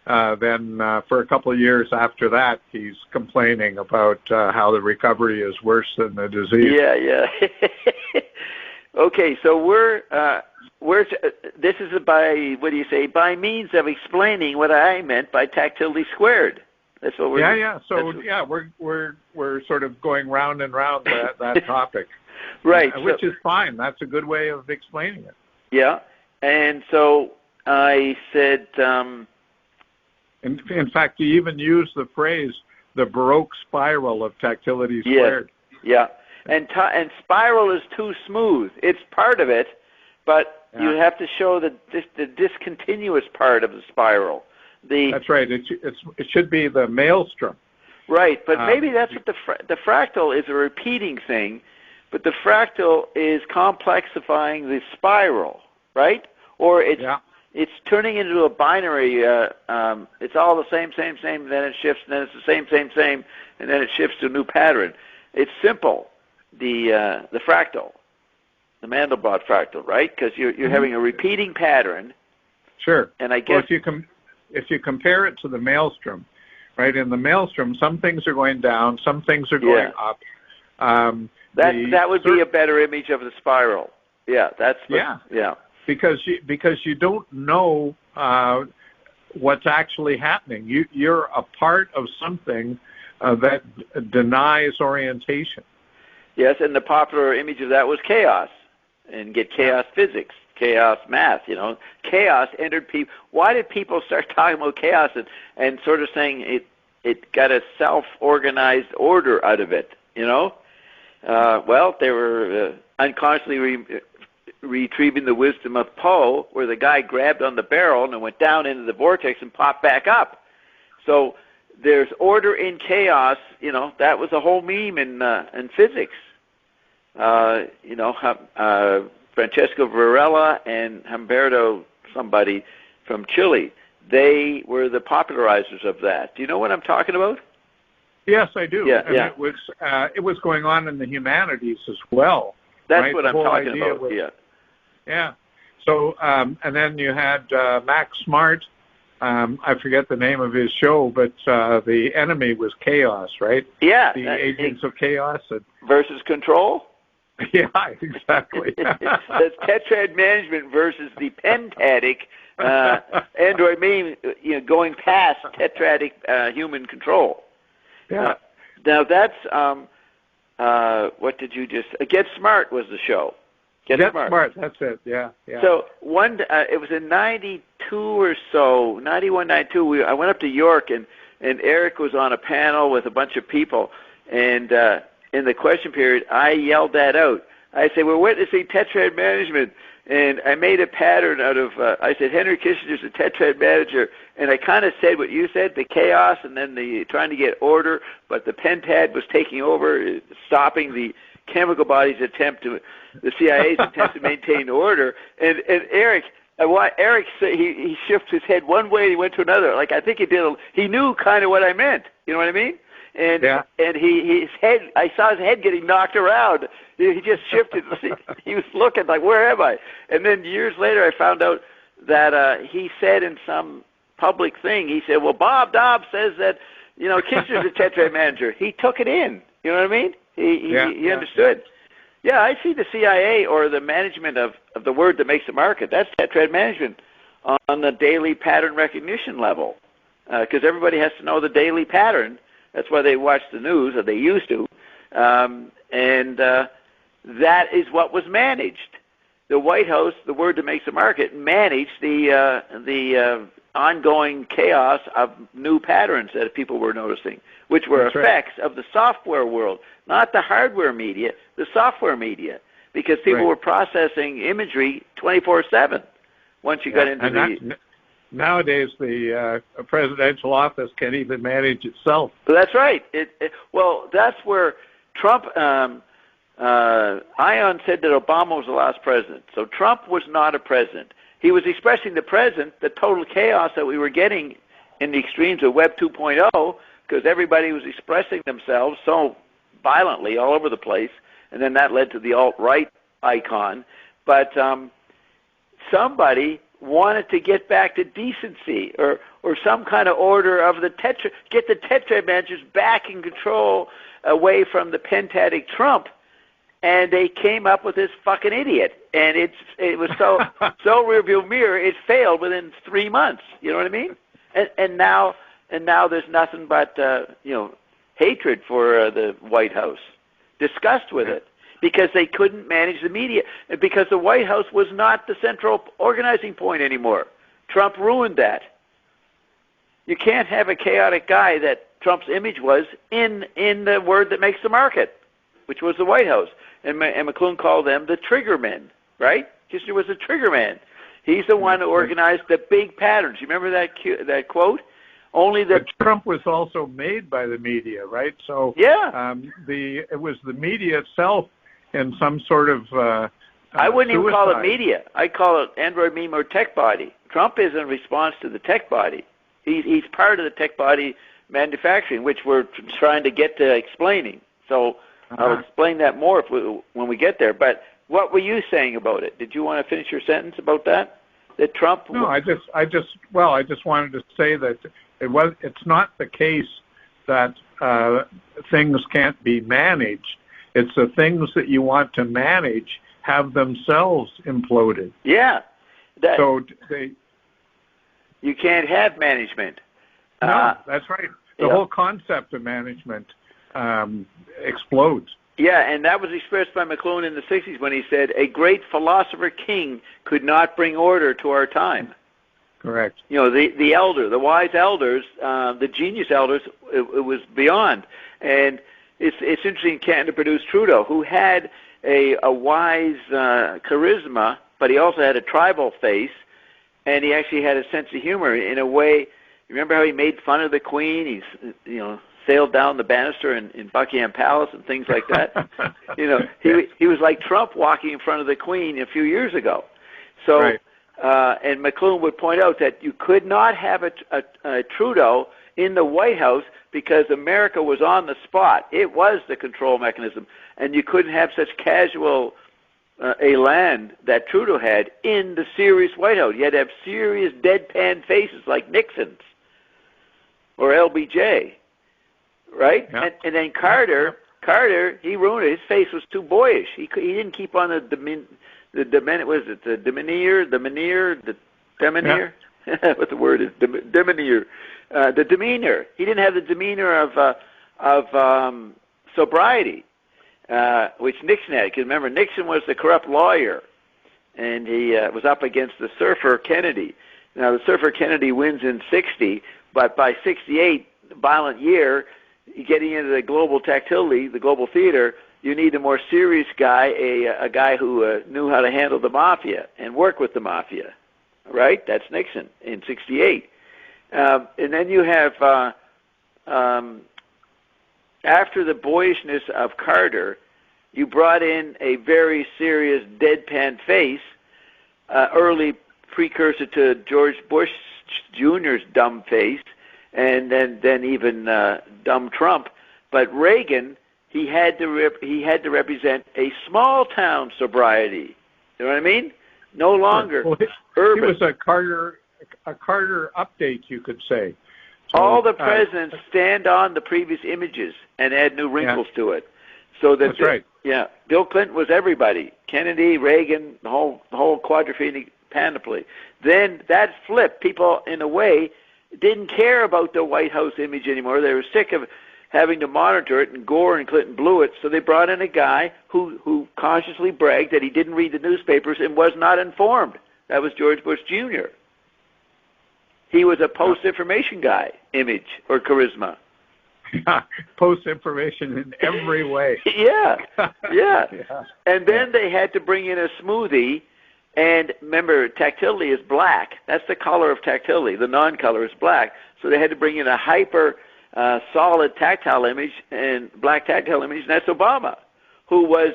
Then for a couple of years after that, he's complaining about how the recovery is worse than the disease. Yeah. Okay, so this is by, what do you say, by means of explaining what I meant by tactility squared. That's what we're. Yeah. So we're sort of going round and round that topic. Right. Which is fine. That's a good way of explaining it. Yeah. And so I said. In fact, you even use the phrase the Baroque spiral of tactility squared. Yeah. And spiral is too smooth. It's part of it, but you have to show the discontinuous part of the spiral. That's right. It should be the maelstrom. Right, but maybe that's what the fractal is, a repeating thing, but the fractal is complexifying the spiral, right? Or it's turning into a binary. It's all the same, and then it shifts, and then it's the same, and then it shifts to a new pattern. It's simple. The fractal, the Mandelbrot fractal, right? Because you're having a repeating pattern. Sure. And I guess if you compare it to the maelstrom, right? In the maelstrom, some things are going down, some things are going up. That would be a better image of the spiral. Yeah, Because you don't know what's actually happening. You're a part of something that denies orientation. Yes, and the popular image of that was chaos, and get chaos physics, chaos math. Chaos entered people. Why did people start talking about chaos and sort of saying it got a self-organized order out of it? Well, they were unconsciously retrieving the wisdom of Poe, where the guy grabbed on the barrel and went down into the vortex and popped back up. So there's order in chaos. That was a whole meme in physics. Francesco Varela and Humberto, somebody from Chile, they were the popularizers of that. Do you know what I'm talking about? Yes, I do. Yeah. It was going on in the humanities as well. That's right? what I'm talking about. Yeah. So, and then you had Max Smart. I forget the name of his show, but the enemy was chaos, right? Yeah. The agents of chaos. Versus control? Yeah, exactly. That's tetrad management versus the pentatic android meme, going past tetradic human control. Yeah. Now that's, what did you just, Get Smart was the show. Get Smart, that's it, yeah. So it was in 92 or so, 91, 92, I went up to York, and Eric was on a panel with a bunch of people, and in the question period, I yelled that out. I said, we're witnessing tetrad management, and I made a pattern out of, I said, Henry Kissinger's a tetrad manager, and I kind of said what you said, the chaos, and then the trying to get order, but the pentad was taking over, stopping the chemical body's attempt to, the CIA's attempt to maintain order, and Eric said he shifted his head one way and he went to another. Like, I think he knew kind of what I meant. You know what I mean? And his head, I saw his head getting knocked around. He just shifted. He was looking like, where am I? And then years later, I found out that he said in some public thing, he said, well, Bob Dobbs says that, Kissinger's a tetrad manager. He took it in. You know what I mean? He understood. Yeah, I see the CIA or the management of the word that makes the market. That's tetrad management on the daily pattern recognition level, because everybody has to know the daily pattern. That's why they watch the news, or they used to, and that is what was managed. The White House, the word that makes the market, managed the ongoing chaos of new patterns that people were noticing, which were effects of the software world, not the hardware media, the software media, because people were processing imagery 24/7 once you got into the... Nowadays, the presidential office can't even manage itself. That's right. Well, that's where Trump... Ion said that Obama was the last president. So Trump was not a president. He was expressing the present, the total chaos that we were getting in the extremes of Web 2.0, because everybody was expressing themselves so violently all over the place, and then that led to the alt-right icon. But somebody wanted to get back to decency or some kind of order of get the tetrad managers back in control away from the pentatic Trump. and they came up with this fucking idiot, and it was so rearview mirror, it failed within 3 months. You know what I mean? And now there's nothing but hatred for the White House, disgust with it, because they couldn't manage the media, because the White House was not the central organizing point anymore. Trump ruined that. You can't have a chaotic guy that Trump's image was in the word that makes the market, which was the White House. And McLuhan called them the trigger men, right? Kissinger was a trigger man. He's the one who organized the big patterns. You remember that quote? But Trump was also made by the media, right? So yeah, it was the media itself in some sort of I wouldn't suicide. even call it media. I'd call it Android meme or tech body. Trump is in response to the tech body. He's part of the tech body manufacturing, which we're trying to get to explaining. So I'll explain that more when we get there. But what were you saying about it? Did you want to finish your sentence about that? That Trump? No, I just wanted to say that it's not the case that things can't be managed. It's the things that you want to manage have themselves imploded. Yeah. You can't have management. No, that's right. The whole concept of management explodes. Yeah, and that was expressed by McLuhan in the 60s when he said, a great philosopher king could not bring order to our time. Correct. The elder, the wise elders, the genius elders, it was beyond. And it's interesting Canada produced Trudeau, who had a wise charisma, but he also had a tribal face, and he actually had a sense of humor in a way. Remember how he made fun of the Queen? He's sailed down the banister in Buckingham Palace and things like that. He was like Trump walking in front of the Queen a few years ago. So, right. And McLuhan would point out that you could not have a Trudeau in the White House because America was on the spot. It was the control mechanism, and you couldn't have such casual elan that Trudeau had in the serious White House. You had to have serious deadpan faces like Nixon's or LBJ. Right? Yeah. And then Carter, he ruined it. His face was too boyish. He didn't keep on the demeanor. What the word is? Demeanor. The demeanor. He didn't have the demeanor of sobriety, which Nixon had. Because remember, Nixon was the corrupt lawyer, and he was up against the surfer Kennedy. Now, the surfer Kennedy wins in 60, but by 68, violent year, getting into the global tactility, the global theater, you need a more serious guy, a guy who knew how to handle the mafia and work with the mafia, right? That's Nixon in 68. And then you have, after the boyishness of Carter, you brought in a very serious deadpan face, early precursor to George Bush Jr.'s dumb face, and then even dumb Trump. But Reagan, he had to represent a small town sobriety. You know what I mean? No longer urban. He was a Carter update, you could say. So, all the presidents stand on the previous images and add new wrinkles to it. So that's right. Yeah, Bill Clinton was everybody. Kennedy, Reagan, the whole quadrophenic panoply. Then that flipped. People, in a way, didn't care about the White House image anymore. They were sick of having to monitor it, and Gore and Clinton blew it. So they brought in a guy who consciously bragged that he didn't read the newspapers and was not informed. That was George Bush Jr. He was a post-information guy, image or charisma. Post-information in every way. Yeah. And then they had to bring in a smoothie. And remember, tactility is black. That's the color of tactility. The non-color is black. So they had to bring in a hyper solid tactile image and black tactile image, and that's Obama, who was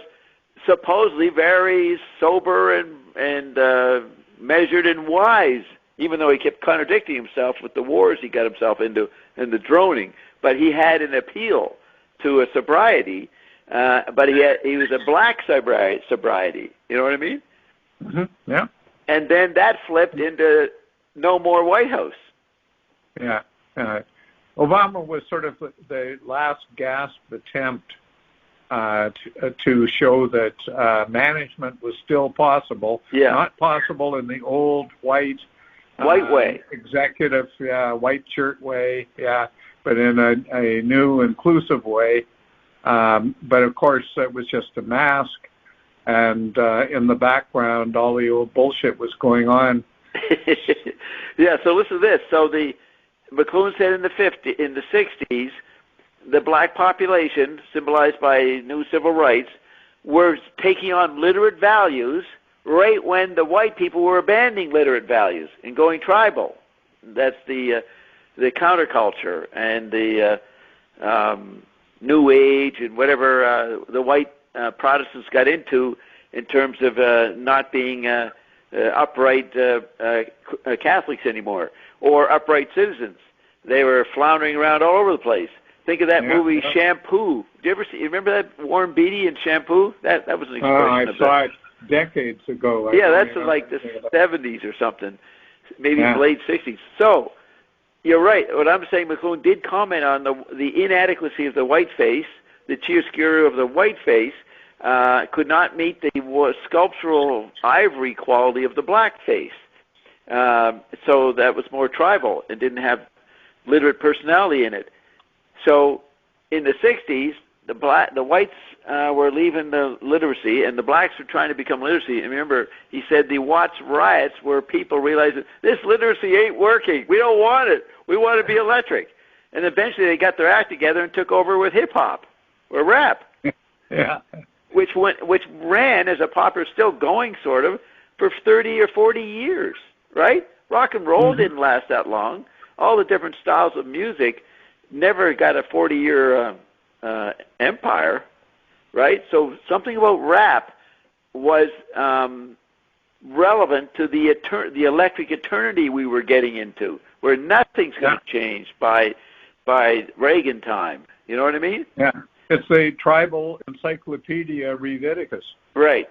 supposedly very sober and measured and wise, even though he kept contradicting himself with the wars he got himself into and the droning. But he had an appeal to a sobriety, but he was a black sobriety. You know what I mean? Mm-hmm. Yeah. And then that flipped into no more White House. Yeah. Obama was sort of the last gasp attempt to show that management was still possible. Yeah. Not possible in the old white way, executive white shirt way, but in a new inclusive way. But of course, it was just a mask, and in the background, all the old bullshit was going on. Yeah. So listen to this. So the McLuhan said in the 60s, the black population, symbolized by new civil rights, were taking on literate values right when the white people were abandoning literate values and going tribal. That's the counterculture and the New Age and whatever the white Protestants got into in terms of not being upright Catholics anymore or upright citizens. They were floundering around all over the place. Think of that movie Shampoo. Do you ever see? You remember that Warren Beatty in Shampoo? That was an expression of I saw it decades ago. Yeah, that's like the 70s or something, maybe late 60s. So you're right. What I'm saying, McLuhan did comment on the inadequacy of the white face, the chiaroscuro of the white face could not meet the sculptural ivory quality of the black face. So that was more tribal and didn't have literate personality in it. So in the 60s, the whites were leaving the literacy, and the blacks were trying to become literacy. And remember, he said the Watts riots were people realizing this literacy ain't working. We don't want it. We want to be electric. And eventually they got their act together and took over with hip-hop or rap. Yeah. Which ran as a popular, still going sort of, for 30 or 40 years, right? Rock and roll didn't last that long. All the different styles of music never got a 40-year empire, right? So something about rap was relevant to the electric eternity we were getting into, where nothing's going to change by Reagan time. You know what I mean? Yeah. It's a tribal encyclopedia Reviticus. Right.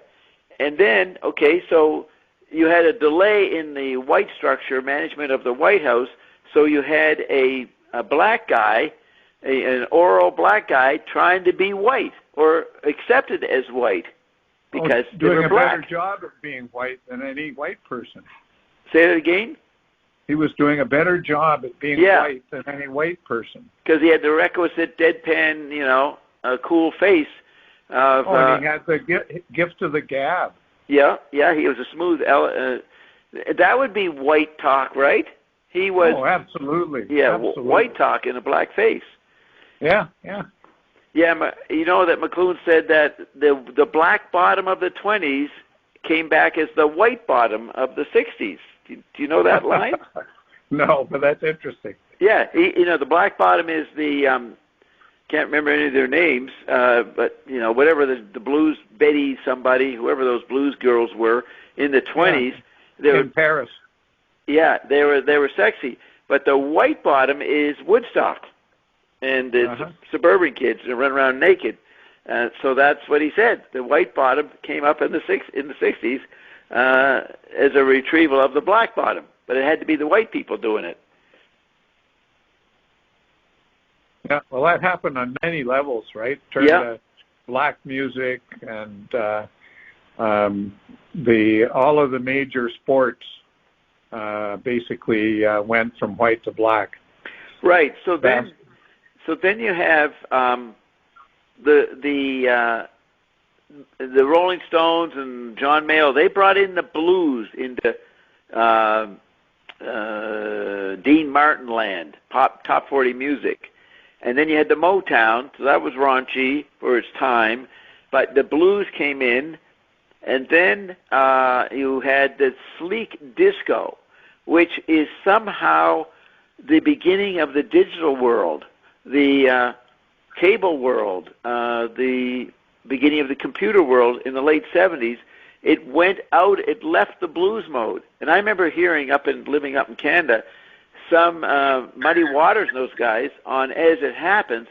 And then, so you had a delay in the white structure management of the White House, so you had a black guy, an oral black guy, trying to be white or accepted as white because they were black. Doing a better job of being white than any white person. Say that again? He was doing a better job at being white than any white person. Because he had the requisite deadpan, a cool face. And he had the gift of the gab. Yeah, he was a smooth. That would be white talk, right? He was. Oh, absolutely. Yeah, absolutely. White talk in a black face. Yeah. Yeah, you know that McLuhan said that the black bottom of the 20s came back as the white bottom of the 60s. Do you know that line? No, but that's interesting. Yeah, the black bottom is the can't remember any of their names, but whatever the blues Betty somebody, whoever those blues girls were in the 20s, they were in Paris. Yeah, they were sexy, but the white bottom is Woodstock, and it's suburban kids that run around naked. So that's what he said. The white bottom came up in the 60s as a retrieval of the black bottom, but it had to be the white people doing it. Yeah, well, that happened on many levels, right? Turned to black music and all of the major sports basically went from white to black. Right. So then you have the Rolling Stones and John Mayall. They brought in the blues into Dean Martin land, top 40 music. And then you had the Motown, so that was raunchy for its time, but the blues came in, and then you had the sleek disco, which is somehow the beginning of the digital world, the cable world, the beginning of the computer world in the late 70s. It went out, it left the blues mode. And I remember hearing living up in Canada, some Muddy Waters and those guys on As It Happens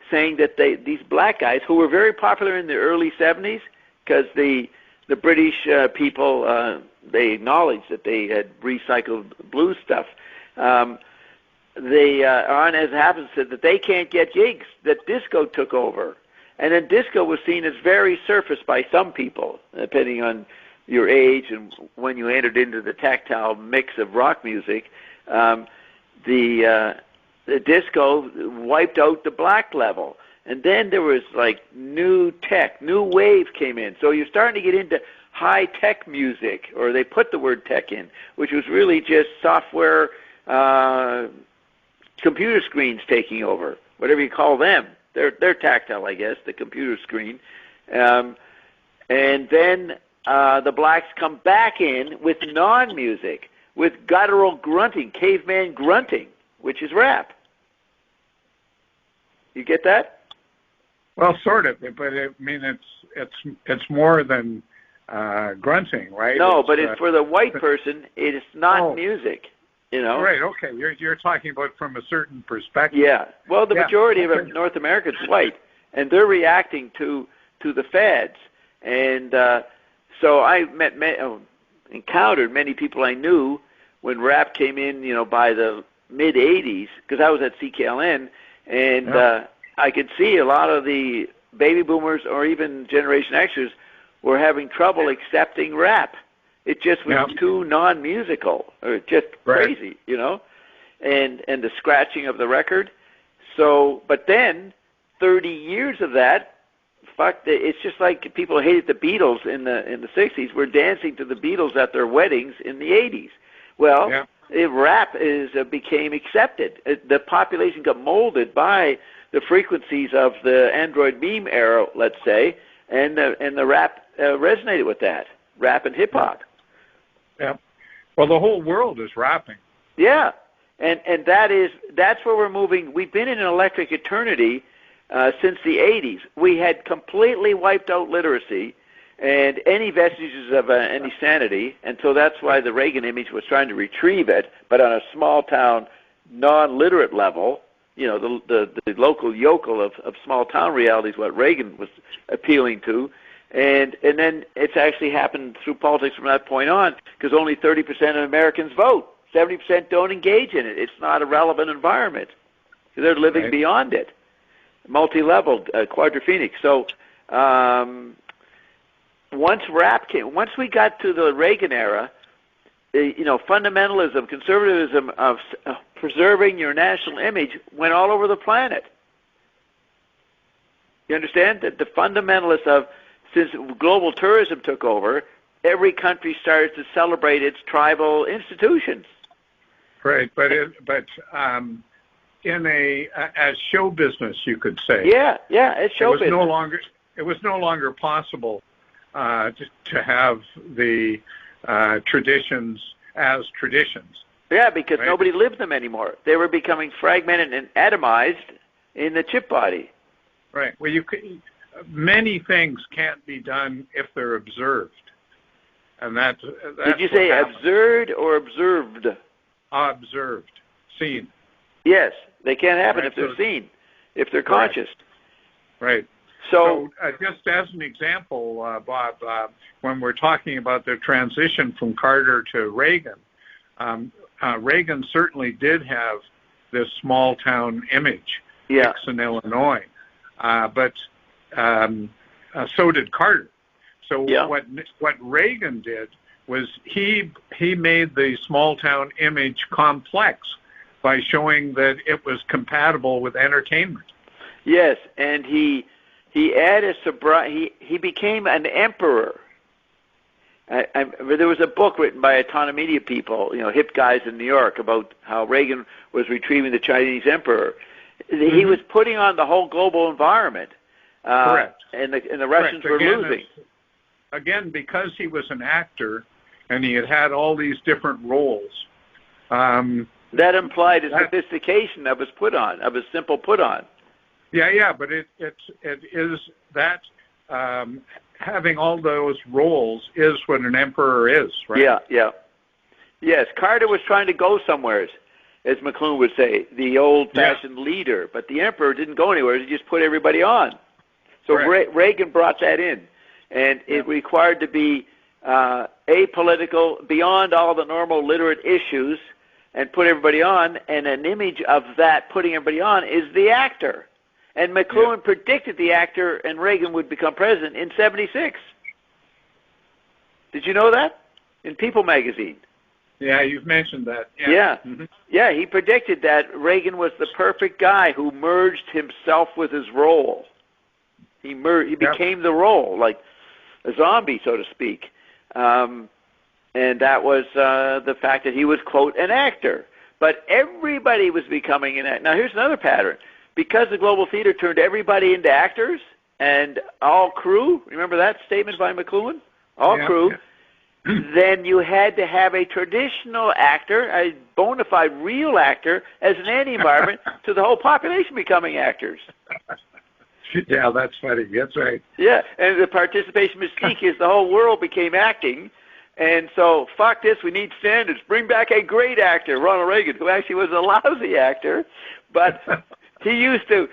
saying that these black guys who were very popular in the early 70s because the British people, they acknowledged that they had recycled blues stuff. They on As It Happens said that they can't get gigs, that disco took over. And then disco was seen as very surface by some people, depending on your age and when you entered into the tactile mix of rock music. The disco wiped out the black level. And then there was like new wave came in. So you're starting to get into high-tech music, or they put the word tech in, which was really just software, computer screens taking over, whatever you call them. They're tactile, I guess, the computer screen. And then the blacks come back in with non-music, with guttural grunting, caveman grunting, which is rap. You get that? Well, sort of, but I mean, it's more than grunting, right? No, but it's for the white person. It's not music, you know. Right. Okay. You're talking about from a certain perspective. Yeah. Well, the majority of North America is white, and they're reacting to the fads. And so I encountered many people I knew when rap came in, you know, by the mid '80s, because I was at CKLN, and I could see a lot of the baby boomers or even Generation Xers were having trouble accepting rap. It just was too non-musical, or just crazy, you know, and the scratching of the record. So, but then 30 years of that, it's just like people hated the Beatles in the 60s. We're dancing to the Beatles at their weddings in the 80s. Well, rap became accepted. The population got molded by the frequencies of the Android meme era, let's say, and the rap resonated with that, rap and hip hop. Yeah. Well, the whole world is rapping. Yeah, and that's where we're moving. We've been in an electric eternity since the 80s. We had completely wiped out literacy and any vestiges of any sanity, and so that's why the Reagan image was trying to retrieve it, but on a small town, non-literate level. You know, the local yokel of small town reality is what Reagan was appealing to, and then it's actually happened through politics from that point on, because only 30% of Americans vote. 70% don't engage in it. It's not a relevant environment. They're living beyond it, multi-level, quadrophenic. So once we got to the Reagan era, you know, fundamentalism, conservatism of preserving your national image went all over the planet. You understand that the fundamentalists of, since global tourism took over, every country started to celebrate its tribal institutions. Right, but in as show business, you could say. Yeah, it's show business. It was no longer possible to have the traditions as traditions. Yeah, because nobody lived them anymore. They were becoming fragmented and atomized in the chip body. Right. Well, many things can't be done if they're observed, and that's Did you say absurd or observed? Observed, seen. Yes, they can't happen if they're seen, if they're conscious. Right. So just as an example, Bob, when we're talking about the transition from Carter to Reagan, Reagan certainly did have this small town image, Dixon, Illinois, but so did Carter. So what Reagan did was he made the small town image complex by showing that it was compatible with entertainment. Yes, and he added he became an emperor. There was a book written by a ton of media people, you know, hip guys in New York, about how Reagan was retrieving the Chinese emperor. Mm-hmm. He was putting on the whole global environment. Correct. And the Russians were losing. Again, because he was an actor and he had all these different roles. That implied a sophistication of his simple put on. Yeah, but it is that having all those roles is what an emperor is, right? Yeah. Yes, Carter was trying to go somewhere, as McLuhan would say, the old-fashioned leader, but the emperor didn't go anywhere. He just put everybody on. So Reagan brought that in, and it required to be apolitical, beyond all the normal literate issues, and put everybody on, and an image of that putting everybody on is the actor. And McLuhan predicted the actor and Reagan would become president in 76. Did you know that? In People magazine. Yeah, you've mentioned that. Yeah. Mm-hmm. Yeah, he predicted that Reagan was the perfect guy who merged himself with his role. He became the role, like a zombie, so to speak. And that was the fact that he was, quote, an actor. But everybody was becoming an actor. Now, here's another pattern. Because the global theater turned everybody into actors and all crew, remember that statement by McLuhan? All crew. Yeah. Then you had to have a traditional actor, a bona fide real actor, as an anti-environment to the whole population becoming actors. Yeah, that's funny. That's right. Yeah, and the participation mystique is the whole world became acting. And so, fuck this, we need standards. Bring back a great actor, Ronald Reagan, who actually was a lousy actor, but he used to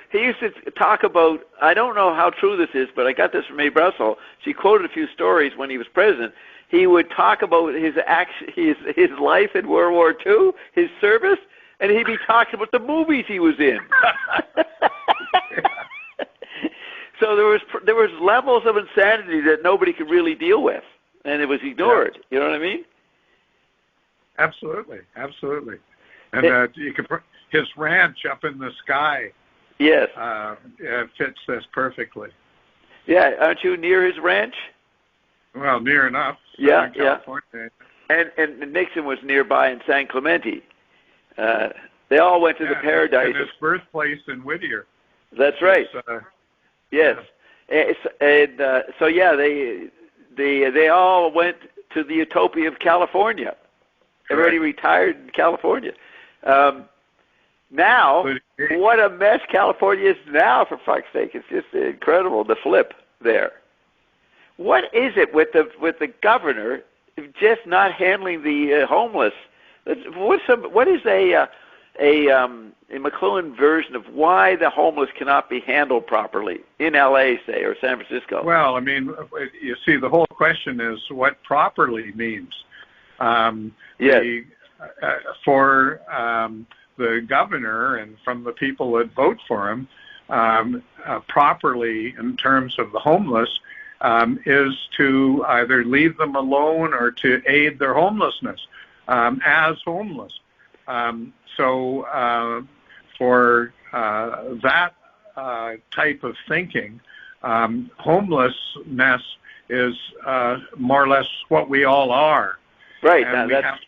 talk about, I don't know how true this is, but I got this from Mae Brussel. She quoted a few stories when he was president. He would talk about his life in World War II, his service, and he'd be talking about the movies he was in. So there was levels of insanity that nobody could really deal with, and it was ignored. Yeah. You know what I mean? Absolutely. And you could his ranch up in the sky. Yes. Fits this perfectly. Yeah, aren't you near his ranch? Well, near enough. Yeah. And Nixon was nearby in San Clemente. They all went to the paradise. And his birthplace in Whittier. That's right. Yes. And so yeah, they all went to the utopia of California. Everybody retired in California. Now, what a mess California is now, for fuck's sake. It's just incredible, the flip there. What is it with the governor just not handling the homeless? What is a McLuhan version of why the homeless cannot be handled properly in L.A., say, or San Francisco? Well, I mean, you see, the whole question is what properly means. For the governor and from the people that vote for him, properly in terms of the homeless, is to either leave them alone or to aid their homelessness as homeless. So for that type of thinking, homelessness is more or less what we all are. Right. Now that's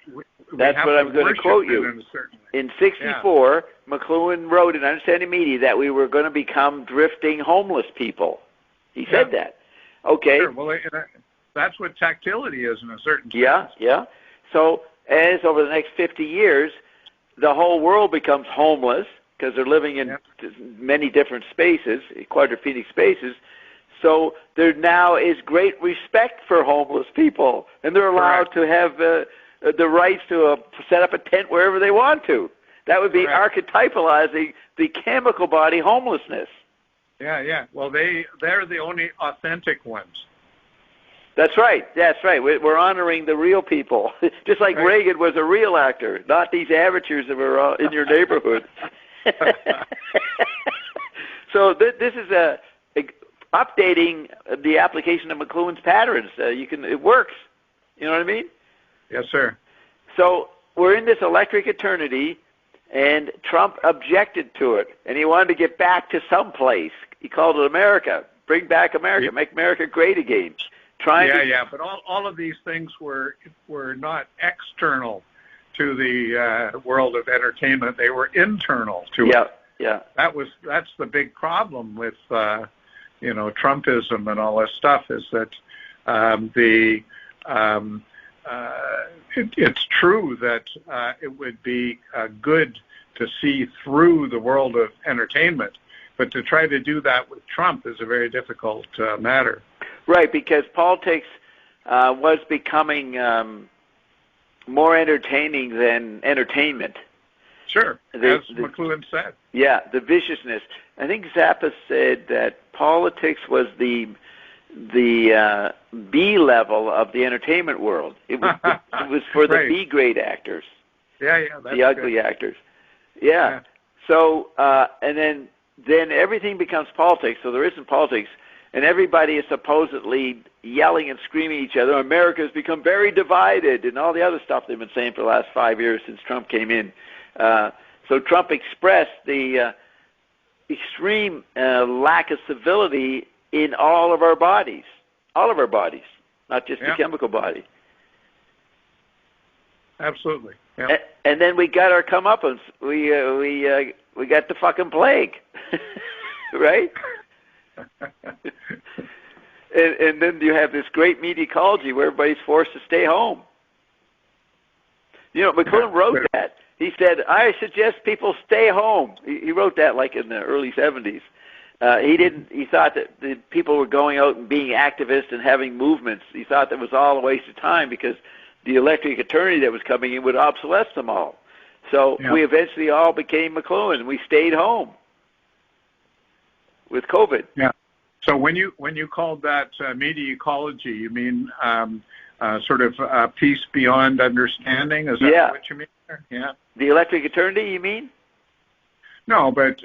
what I'm going to quote you. In 64, McLuhan wrote in Understanding Media that we were going to become drifting homeless people. He said that. Okay. Sure. Well, that's what tactility is in a certain sense. Yeah. So as over the next 50 years, the whole world becomes homeless because they're living in many different spaces, quadrophenic spaces. So there now is great respect for homeless people, and they're allowed to have the rights to set up a tent wherever they want to. That would be archetypalizing the chemical body homelessness. Yeah. Well, they're the only authentic ones. That's right. We're honoring the real people, just like Reagan was a real actor, not these amateurs that were in your neighborhood. So this is updating the application of McLuhan's patterns. It works. You know what I mean? Yes, sir. So we're in this electric eternity, and Trump objected to it, and he wanted to get back to some place. He called it America. Bring back America. Make America great again. But all of these things were not external to the world of entertainment. They were internal to it. Yeah. That's the big problem with Trumpism and all this stuff, is that it's true that it would be good to see through the world of entertainment, but to try to do that with Trump is a very difficult matter. Right, because politics was becoming more entertaining than entertainment. Sure, as McLuhan said. Yeah, the viciousness. I think Zappa said that politics was the B level of the entertainment world. It was for the B grade actors. Yeah, the ugly actors. Yeah. So and then then everything becomes politics, so there isn't politics, and everybody is supposedly yelling and screaming at each other. America has become very divided, and all the other stuff they've been saying for the last 5 years since Trump came in. So Trump expressed the extreme lack of civility in all of our bodies, not just the chemical body. Absolutely. Yeah. And then we got our comeuppance. We got the fucking plague, right? and then you have this great media ecology where everybody's forced to stay home. You know, McLuhan wrote that. He said, "I suggest people stay home." He wrote that like in the early 70s. He thought that the people were going out and being activists and having movements. He thought that was all a waste of time because the electric attorney that was coming in would obsolesce them all. So we eventually all became McLuhan. We stayed home with COVID. Yeah. So when you called that media ecology, you mean sort of peace beyond understanding? Is that what you mean? Yeah. The electric eternity, you mean? No, but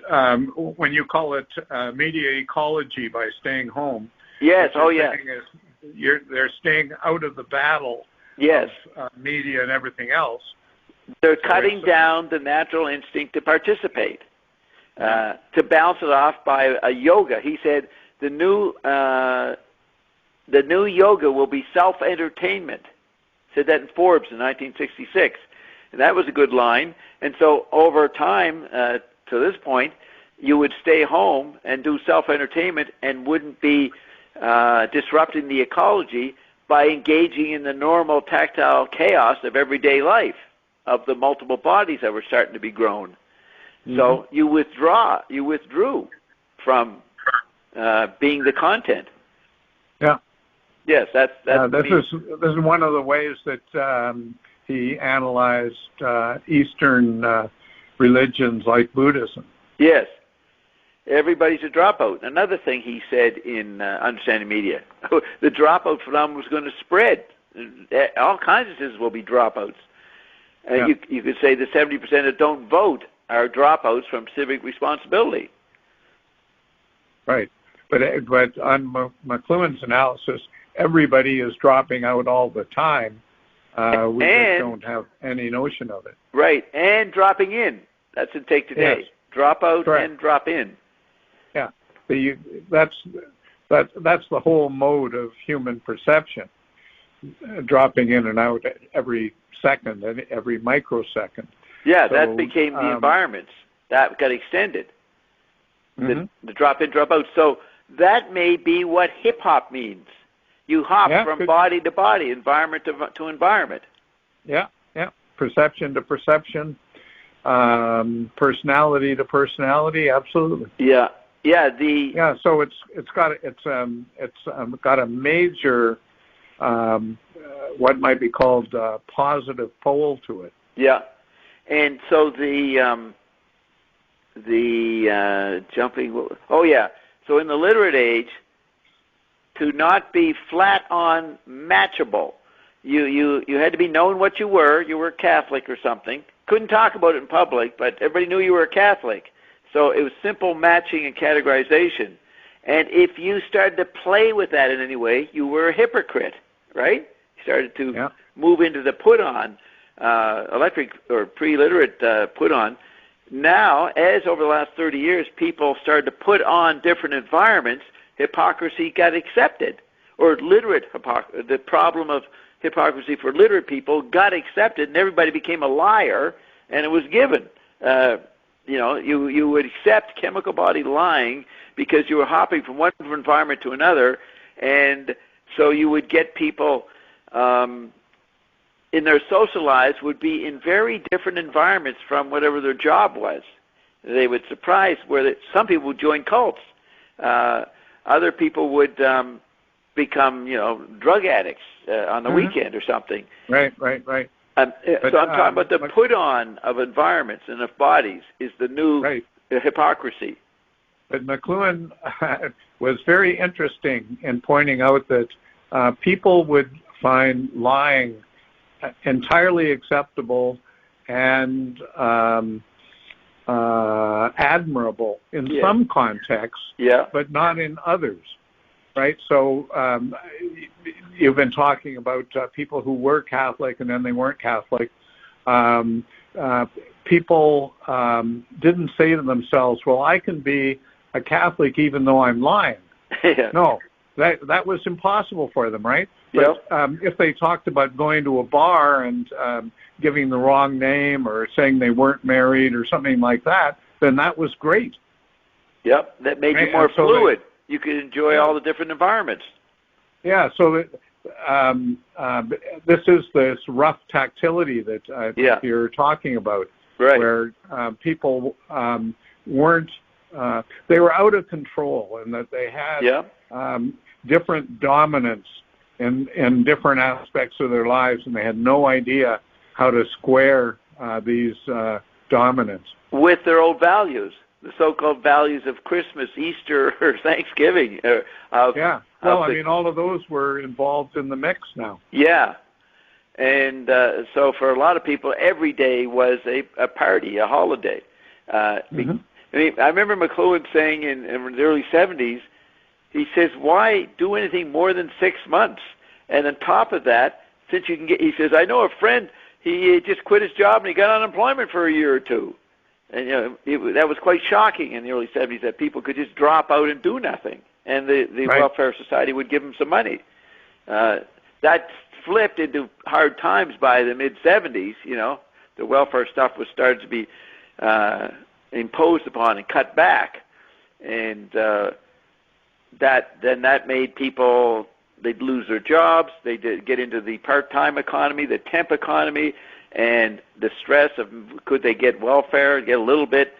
when you call it media ecology by staying home, yes, they're staying out of the battle. Yes, of media and everything else. They're cutting down the natural instinct to participate, to bounce it off by a yoga. He said the new yoga will be self-entertainment. Said that in Forbes in 1966. And that was a good line. And so over time, to this point, you would stay home and do self-entertainment and wouldn't be disrupting the ecology by engaging in the normal tactile chaos of everyday life, of the multiple bodies that were starting to be grown. Mm-hmm. So you withdrew from being the content. Yeah. Yes, that's this is one of the ways that he analyzed Eastern religions like Buddhism. Yes. Everybody's a dropout. Another thing he said in Understanding Media, the dropout phenomenon was going to spread. All kinds of citizens will be dropouts. You could say the 70% that don't vote are dropouts from civic responsibility. Right. But on McLuhan's analysis, everybody is dropping out all the time. We just don't have any notion of it. Right. And dropping in. That's in Take Today. Yes. Drop out and drop in. Yeah. That's the whole mode of human perception, dropping in and out every second, every microsecond. Yeah, so, that became the environments. That got extended. The drop in, drop out. So that may be what hip-hop means. You hop from body to body, environment to environment. Yeah, yeah. Perception to perception, personality to personality, absolutely. Yeah. So it's got a major what might be called a positive pole to it. Yeah, and so the jumping. Oh yeah. So in the literate age, to not be flat on matchable, you had to be known what you were. You were Catholic or something. Couldn't talk about it in public, but everybody knew you were a Catholic. So it was simple matching and categorization. And if you started to play with that in any way, you were a hypocrite, right? You started to move into the put-on, electric or pre-literate put-on. Now, as over the last 30 years, people started to put on different environments, hypocrisy got accepted. Or the problem of hypocrisy for literate people got accepted, and everybody became a liar, and it was given. You would accept chemical body lying because you were hopping from one environment to another, and so you would get people in their social lives would be in very different environments from whatever their job was. They would surprise where some people would join cults. Other people would become, drug addicts on the weekend or something. Right. So I'm talking about the put-on of environments and of bodies is the new hypocrisy. But McLuhan was very interesting in pointing out that people would find lying entirely acceptable and admirable in some contexts, but not in others, right? So you've been talking about people who were Catholic and then they weren't Catholic. People didn't say to themselves, well, I can be a Catholic even though I'm lying. No, that was impossible for them, right? But if they talked about going to a bar and giving the wrong name or saying they weren't married or something like that, then that was great. Yep, that made you more fluid. You could enjoy all the different environments. Yeah, so this is this rough tactility that you're talking about, where people weren't, they were out of control, and that they had different dominance in different aspects of their lives, and they had no idea how to square these dominance with their old values, the so-called values of Christmas, Easter, or Thanksgiving. I mean, all of those were involved in the mix now. Yeah, and so for a lot of people, every day was a party, a holiday. I mean, I remember McLuhan saying in the early 70s, he says, why do anything more than 6 months? And on top of that, since you can get, he says, I know a friend, he just quit his job and he got unemployment for a year or two. And that was quite shocking in the early 70s, that people could just drop out and do nothing. And the welfare society would give them some money. That flipped into hard times by the mid-70s. The welfare stuff was started to be imposed upon and cut back. And that made people, they'd lose their jobs, they'd get into the part-time economy, the temp economy, and the stress of could they get welfare, get a little bit.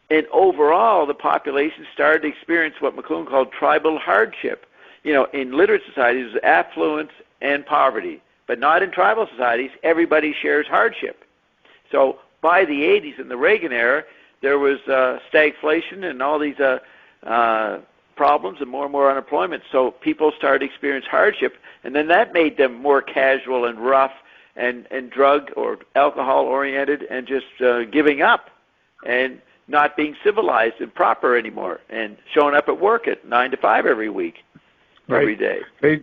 And overall, the population started to experience what McLuhan called tribal hardship. In literate societies, there's affluence and poverty. But not in tribal societies, everybody shares hardship. So by the 80s, in the Reagan era, there was stagflation and all these problems and more unemployment. So people started to experience hardship, and then that made them more casual and rough and drug or alcohol-oriented and just giving up and not being civilized and proper anymore, and showing up at work at 9 to 5 every week, every day. They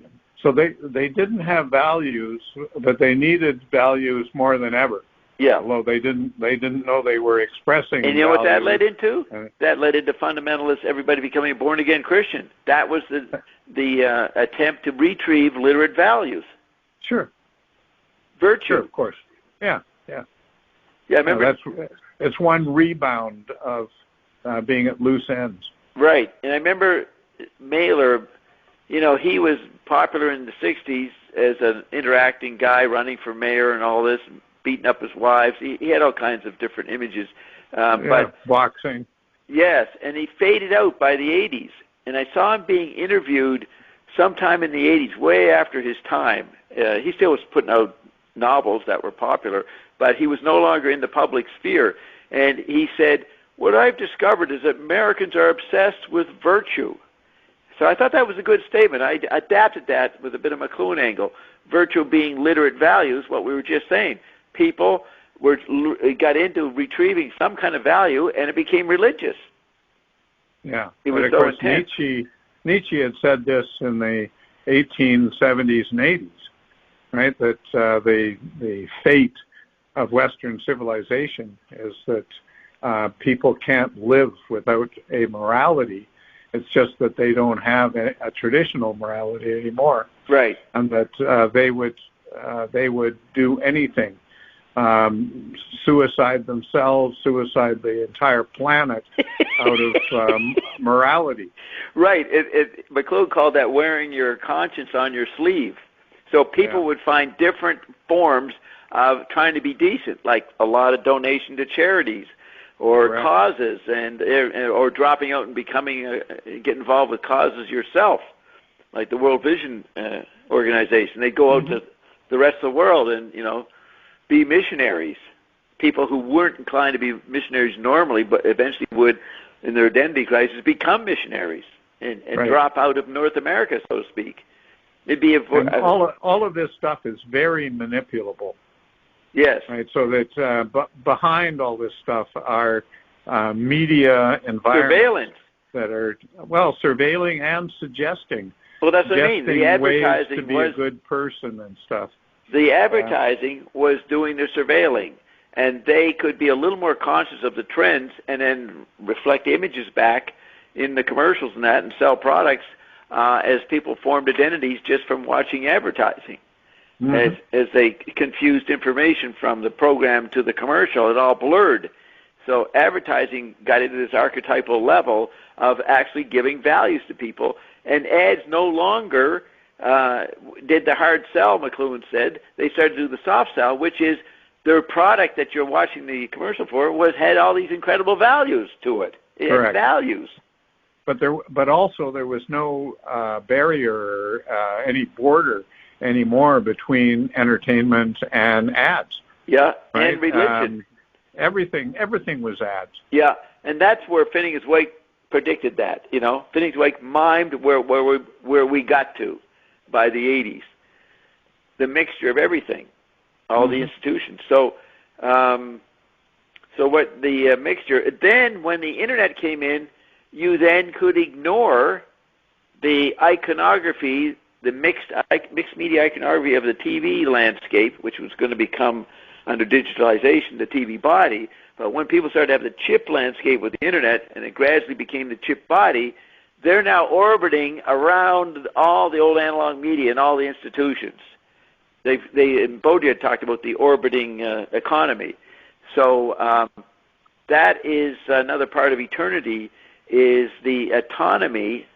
didn't have values, but they needed values more than ever. Yeah. Although they didn't know they were expressing. And you know what that led into? That led into fundamentalists, everybody becoming a born-again Christian. That was the attempt to retrieve literate values. Sure. Virtue. Sure, of course. Yeah. Yeah, I remember. It's one rebound of being at loose ends. Right. And I remember Mailer, he was popular in the 60s as an interacting guy running for mayor and all this, beating up his wives. He had all kinds of different images. But boxing. Yes, and he faded out by the 80s. And I saw him being interviewed sometime in the 80s, way after his time. He still was putting out novels that were popular, but he was no longer in the public sphere. And he said, what I've discovered is that Americans are obsessed with virtue. So I thought that was a good statement. I adapted that with a bit of McLuhan angle. Virtue being literate values, what we were just saying. People got into retrieving some kind of value, and it became religious. Yeah. It was so intense. Nietzsche had said this in the 1870s and 80s, right? That the fate of Western civilization is that people can't live without a morality. It's just that they don't have a traditional morality anymore. Right. And that they would do anything. Suicide themselves, suicide the entire planet out of morality. Right. McLuhan called that wearing your conscience on your sleeve. So people would find different forms of trying to be decent, like a lot of donation to charities or causes, or dropping out and get involved with causes yourself, like the World Vision Organization. They go out to the rest of the world and be missionaries. People who weren't inclined to be missionaries normally, but eventually would, in their identity crisis, become missionaries and drop out of North America, so to speak. It'd be all of this stuff is very manipulable. Yes. Right. So that behind all this stuff are media environments surveillance that are, well, surveilling and suggesting. Well, that's what I mean. The advertising ways to be was a good person and stuff. The advertising was doing the surveilling, and they could be a little more conscious of the trends and then reflect images back in the commercials and that and sell products as people formed identities just from watching advertising. As they confused information from the program to the commercial, it all blurred. So advertising got into this archetypal level of actually giving values to people, and ads no longer did the hard sell, McLuhan said. They started to do the soft sell, which is their product that you're watching the commercial for had all these incredible values to it. It had values. But also there was no barrier, any border anymore between entertainment and ads. Yeah, right? and religion. Everything was ads. Yeah, and that's where Phineas Wake predicted that. Phineas Wake mimed where we got to by the 80s. The mixture of everything, all the institutions. So what the mixture? Then when the internet came in, you then could ignore the iconography, the mixed media iconography of the TV landscape, which was going to become, under digitalization, the TV body. But when people started to have the chip landscape with the internet, and it gradually became the chip body, they're now orbiting around all the old analog media and all the institutions. And Baudrillard talked about the orbiting economy. So that is another part of eternity, is the autonomy.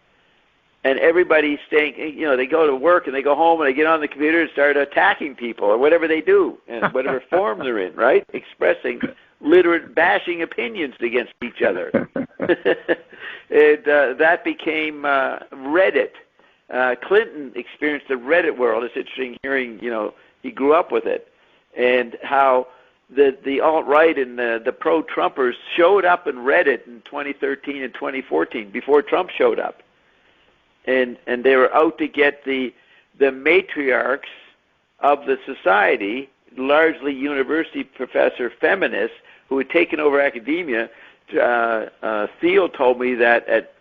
And everybody's staying, they go to work and they go home and they get on the computer and start attacking people or whatever they do, and whatever form they're in, right? Expressing literate bashing opinions against each other. That became Reddit. Clinton experienced the Reddit world. It's interesting hearing, he grew up with it, and how the alt-right and the pro-Trumpers showed up in Reddit in 2013 and 2014 before Trump showed up. And they were out to get the matriarchs of the society, largely university professor feminists who had taken over academia. Theo told me that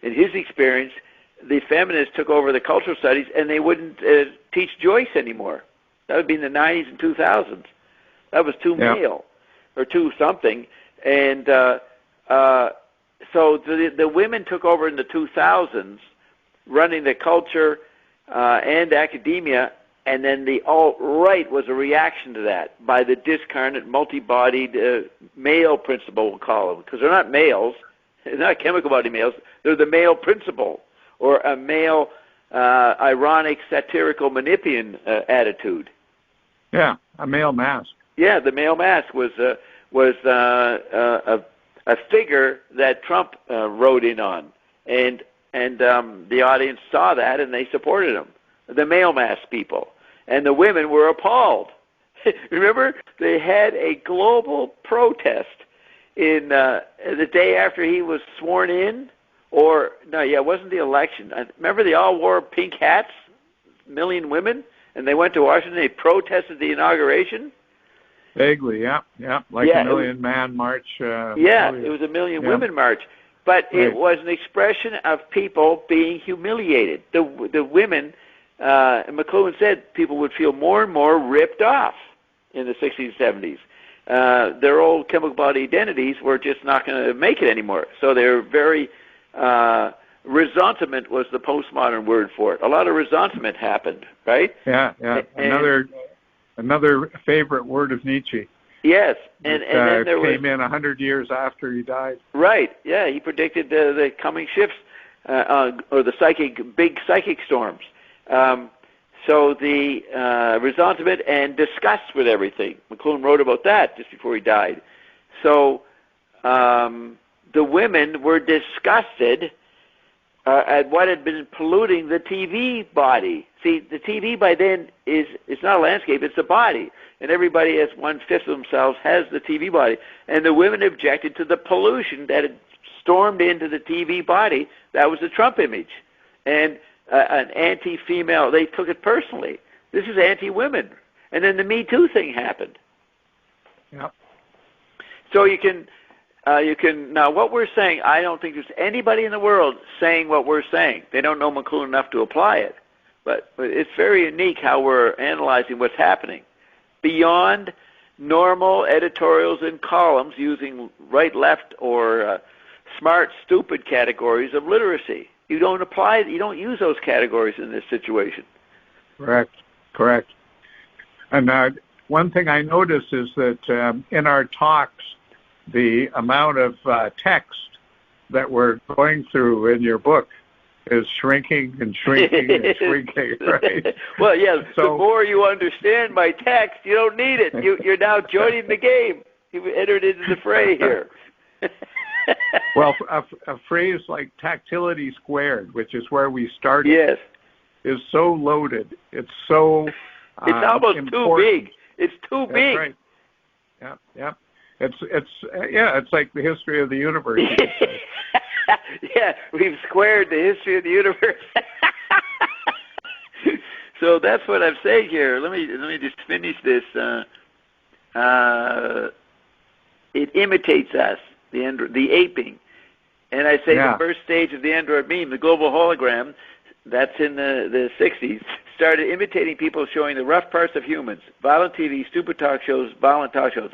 in his experience, the feminists took over the cultural studies and they wouldn't teach Joyce anymore. That would be in the 90s and 2000s. That was too male or too something. And so the women took over in the 2000s, running the culture and academia, and then the alt-right was a reaction to that by the discarnate, multi-bodied male principle, we'll call them, because they're not males, they're not chemical body males, they're the male principle, or a male ironic, satirical, Manipian attitude. Yeah, a male mask. Yeah, the male mask was a figure that Trump rode in on, and the audience saw that and they supported him. The male mask people. And the women were appalled. Remember, they had a global protest in the day after he was sworn in, it wasn't the election. Remember, they all wore pink hats, a million women, and they went to Washington. They protested the inauguration. Vaguely, a million man march. It was a million women march. But it was an expression of people being humiliated. The women, and McLuhan said, people would feel more and more ripped off in the 60s and 70s. Their old chemical body identities were just not going to make it anymore. So they were very, ressentiment was the postmodern word for it. A lot of ressentiment happened, right? Yeah. Another favorite word of Nietzsche. Yes, and then there came in 100 years after he died. Right. Yeah, he predicted the coming shifts or the big psychic storms. So the ressentiment and disgust with everything. McLuhan wrote about that just before he died. So the women were disgusted at what had been polluting the TV body. See, the TV by then it's not a landscape, it's a body. And everybody, as 1/5 of themselves, has the TV body. And the women objected to the pollution that had stormed into the TV body. That was the Trump image. And an anti-female, they took it personally. This is anti-women. And then the Me Too thing happened. Yeah. So you can, You can now. What we're saying, I don't think there's anybody in the world saying what we're saying. They don't know McLuhan enough to apply it. But it's very unique how we're analyzing what's happening beyond normal editorials and columns using right, left, or smart, stupid categories of literacy. You don't apply. You don't use those categories in this situation. Correct. And one thing I noticed is that in our talks, the amount of text that we're going through in your book is shrinking and shrinking and shrinking, right? Well, yeah, so, the more you understand my text, you don't need it. You're now joining the game. You've entered into the fray here. Well, a phrase like tactility squared, which is where we started, yes, is so loaded. It's so it's almost important. Too big. It's too big. That's right. Yeah. It's like the history of the universe. Yeah, we've squared the history of the universe. So that's what I'm saying here. Let me just finish this. It imitates us, the aping, and I say the first stage of the Android meme, the global hologram, that's in the 60s, started imitating people showing the rough parts of humans, violent TV, stupid talk shows, violent talk shows.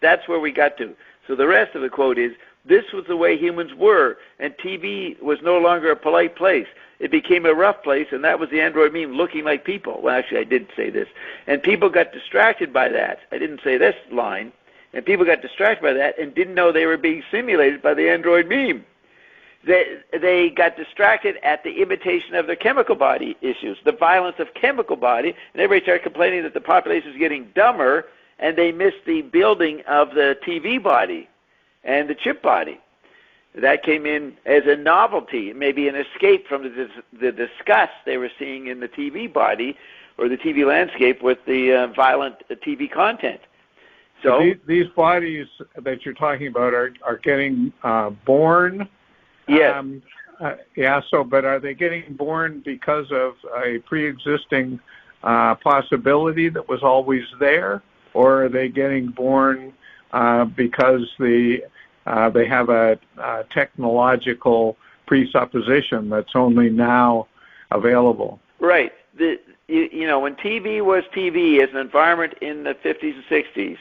That's where we got to. So the rest of the quote is, this was the way humans were, and TV was no longer a polite place. It became a rough place, and that was the Android meme, looking like people. Well, actually, I did say this. And people got distracted by that. I didn't say this line. And people got distracted by that and didn't know they were being simulated by the Android meme. They got distracted at the imitation of their chemical body issues, the violence of chemical body, and everybody started complaining that the population was getting dumber, and they missed the building of the TV body and the chip body. That came in as a novelty, maybe an escape from the disgust they were seeing in the TV body or the TV landscape with the violent TV content. So these bodies that you're talking about are getting born. Yes. But are they getting born because of a pre-existing possibility that was always there, or are they getting born because they have a technological presupposition that's only now available? Right. When TV was TV as an environment in the 50s and 60s,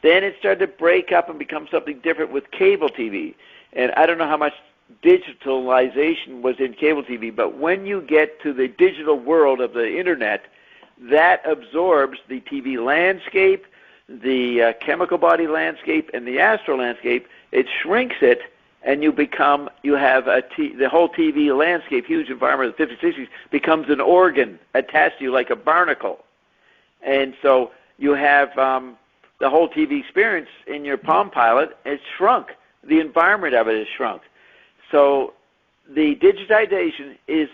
then it started to break up and become something different with cable TV. And I don't know how much digitalization was in cable TV, but when you get to the digital world of the Internet, that absorbs the TV landscape, the chemical body landscape, and the astral landscape. It shrinks it, and you have the whole TV landscape, huge environment of the 50s, 60s, becomes an organ attached to you like a barnacle. And so you have the whole TV experience in your Palm Pilot. It's shrunk. The environment of it is shrunk. So the digitization is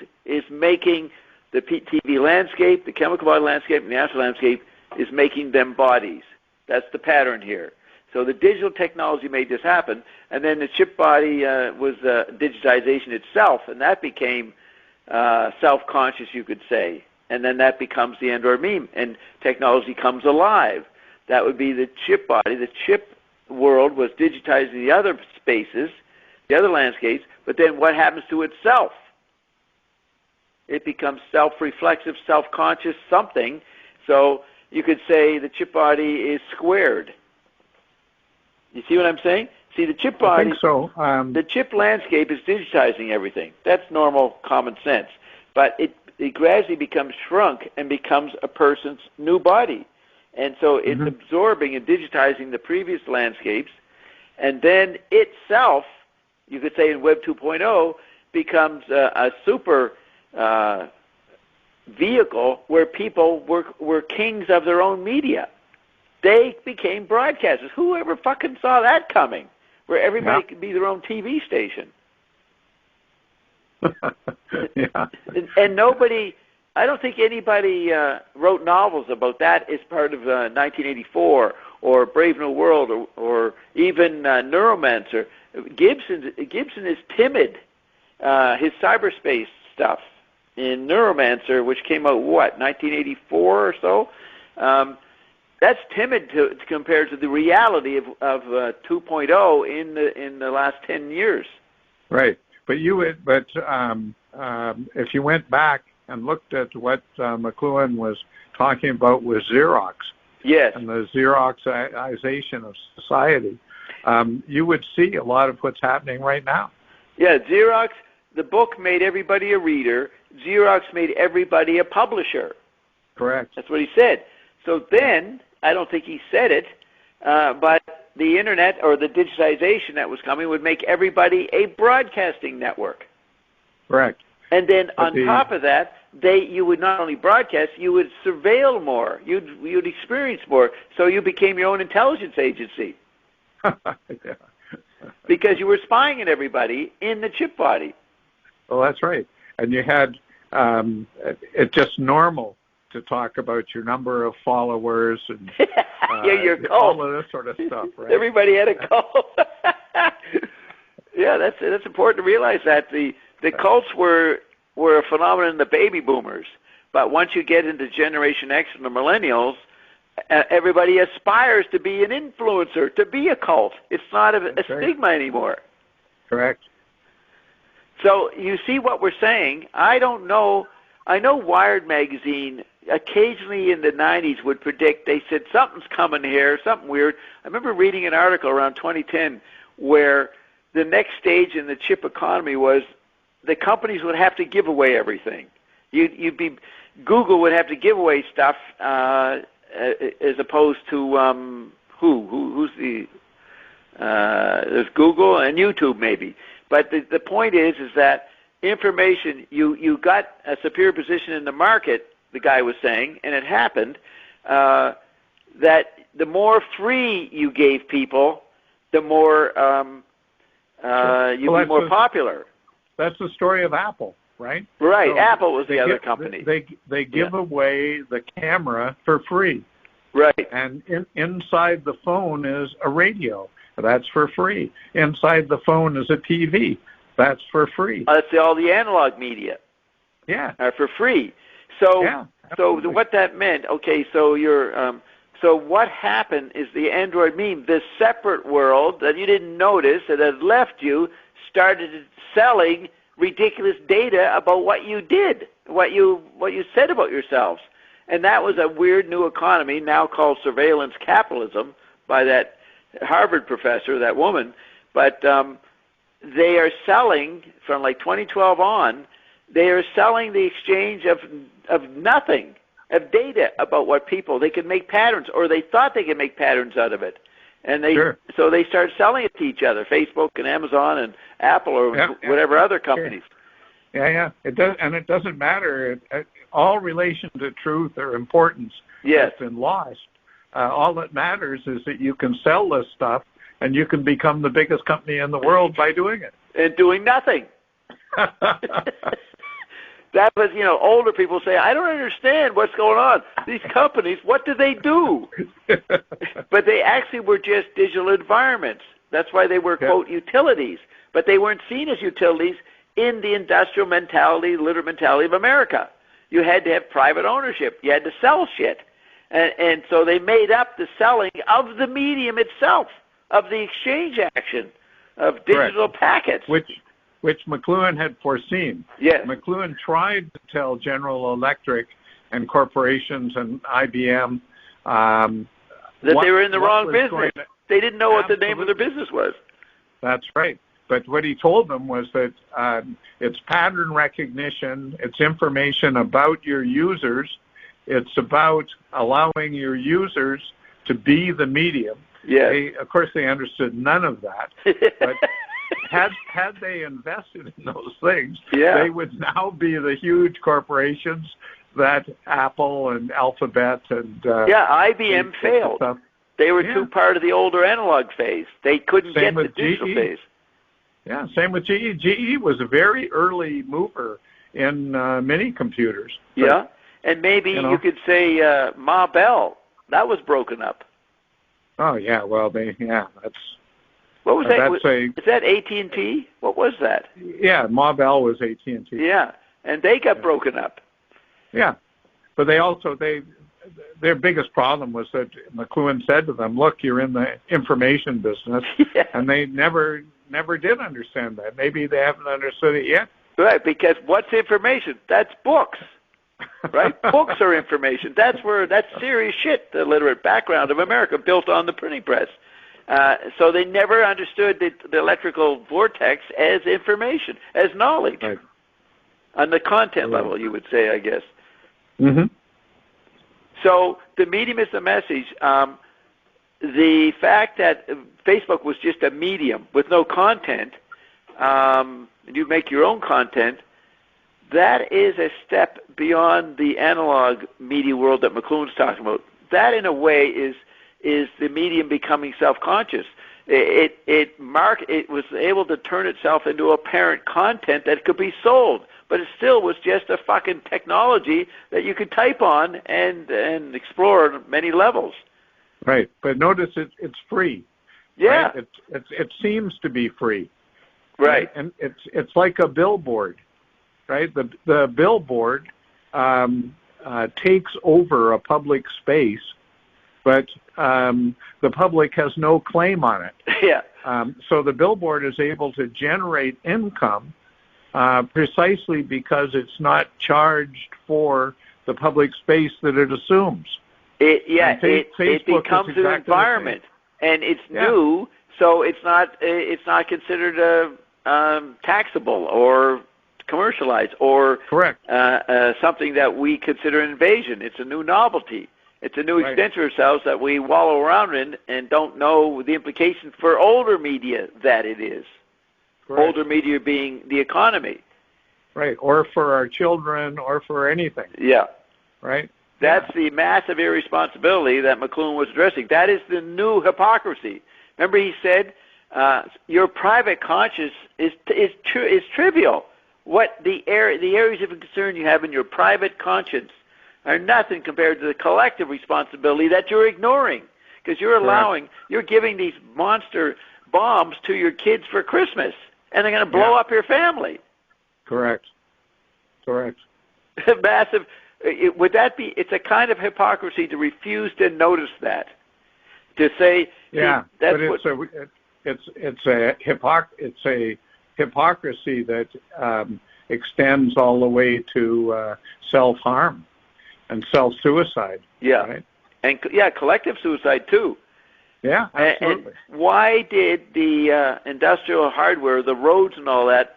making the TV landscape, the chemical body landscape, and the astral landscape is making them bodies. That's the pattern here. So the digital technology made this happen, and then the chip body was digitization itself, and that became self-conscious, you could say. And then that becomes the Android meme, and technology comes alive. That would be the chip body. The chip world was digitizing the other spaces, the other landscapes, but then what happens to itself? It becomes self-reflexive, self-conscious something. So you could say the chip body is squared. You see what I'm saying? See, the chip body, I think so. The chip landscape is digitizing everything. That's normal common sense. But it gradually becomes shrunk and becomes a person's new body. And so it's absorbing and digitizing the previous landscapes, and then itself, you could say in Web 2.0, becomes a super vehicle where people were kings of their own media. They became broadcasters. Who ever fucking saw that coming? Where everybody could be their own TV station. And nobody... I don't think anybody wrote novels about that as part of 1984 or Brave New World or even Neuromancer. Gibson is timid. His cyberspace stuff in Neuromancer, which came out, 1984 or so? That's timid compared to the reality of 2.0 in the last 10 years. Right, but if you went back and looked at what McLuhan was talking about with Xerox, yes, and the Xeroxization of society, you would see a lot of what's happening right now. Yeah, Xerox. The book made everybody a reader. Xerox made everybody a publisher. Correct. That's what he said. So then, I don't think he said it, but the internet or the digitization that was coming would make everybody a broadcasting network. Correct. And then top of that, you would not only broadcast, you would surveil more. You'd experience more. So you became your own intelligence agency. Yeah. Because you were spying on everybody in the chip body. Well, that's right. And you had it's just normal to talk about your number of followers and your cult. all of this sort of stuff, right? Everybody had a cult. Yeah, that's important to realize that the cults were a phenomenon in the baby boomers, but once you get into Generation X and the millennials, everybody aspires to be an influencer, to be a cult. It's not a stigma anymore. Correct. So you see what we're saying. I don't know. I know Wired magazine occasionally in the 90s would predict, they said something's coming here, something weird. I remember reading an article around 2010 where the next stage in the chip economy was the companies would have to give away everything. Google would have to give away stuff as opposed to who's the there's Google and YouTube maybe. But the point is that information, you got a superior position in the market, the guy was saying, and it happened, that the more free you gave people, the more you'd be more popular. That's the story of Apple, right? Right. So Apple was the other company. They give away the camera for free. Right. And inside the phone is a radio. That's for free. Inside the phone is a TV. That's for free. That's all the analog media. Yeah. Are for free. So, so what that meant, okay, so so what happened is the Android meme, this separate world that you didn't notice that had left you, started selling ridiculous data about what you did, what you said about yourselves. And that was a weird new economy now called surveillance capitalism by that Harvard professor, that woman. But they are selling, from like 2012 on, they are selling the exchange of nothing, of data about what people, they can make patterns, or they thought they could make patterns out of it. And so they start selling it to each other, Facebook and Amazon and Apple or whatever other companies. Yeah. It doesn't matter. All relation to truth or importance has been lost. All that matters is that you can sell this stuff and you can become the biggest company in the world by doing it. And doing nothing. That was, older people say, I don't understand what's going on. These companies, what do they do? But they actually were just digital environments. That's why they were, quote, utilities. But they weren't seen as utilities in the industrial mentality, literate mentality of America. You had to have private ownership. You had to sell shit. And so they made up the selling of the medium itself, of the exchange action, of digital packets. Which McLuhan had foreseen. Yes. McLuhan tried to tell General Electric and corporations and IBM that they were in the wrong business. They didn't know what the name of their business was. That's right. But what he told them was that it's pattern recognition, it's information about your users, it's about allowing your users to be the medium. Yeah. Of course, they understood none of that. But had they invested in those things, they would now be the huge corporations that Apple and Alphabet and IBM failed. They were too part of the older analog phase. They couldn't get the digital phase. Yeah, same with GE. GE was a very early mover in mini computers. Yeah, and maybe you could say Ma Bell. That was broken up. Oh yeah, well that's. What was that? Is that AT&T? What was that? Yeah, Ma Bell was AT&T. Yeah, and they got broken up. Yeah, but they also their biggest problem was that McLuhan said to them, "Look, you're in the information business," and they never did understand that. Maybe they haven't understood it yet. Right, because what's information? That's books, right? Books are information. That's serious shit. The literate background of America built on the printing press. So they never understood the electrical vortex as information, as knowledge, right. On the content level, you would say, I guess. Mm-hmm. So the medium is the message. The fact that Facebook was just a medium with no content, and you make your own content, that is a step beyond the analog media world that McLuhan's talking about. That, in a way, is the medium becoming self-conscious. It was able to turn itself into apparent content that could be sold, but it still was just a fucking technology that you could type on and explore on many levels. Right, but notice it's free. Yeah, right? It seems to be free. Right, and it's like a billboard, right? The billboard takes over a public space, but the public has no claim on it. Yeah. So the billboard is able to generate income precisely because it's not charged for the public space that it assumes. It becomes an environment, and it's new, so it's not considered taxable or commercialized or correct something that we consider an invasion. It's a new novelty. It's a new extension of ourselves that we wallow around in and don't know the implications for older media that it is. Correct. Older media being the economy. Right, or for our children or for anything. Yeah. Right? That's the massive irresponsibility that McLuhan was addressing. That is the new hypocrisy. Remember he said, your private conscience is trivial. What the areas of concern you have in your private conscience are nothing compared to the collective responsibility that you're ignoring, because you're giving these monster bombs to your kids for Christmas, and they're going to blow up your family. Correct. Massive. Would that be? It's a kind of hypocrisy to refuse to notice that. To say, that's but it's a hypocrisy that extends all the way to self-harm and self-suicide. Yeah, right? And collective suicide too. Yeah, absolutely. And why did the industrial hardware, the roads and all that,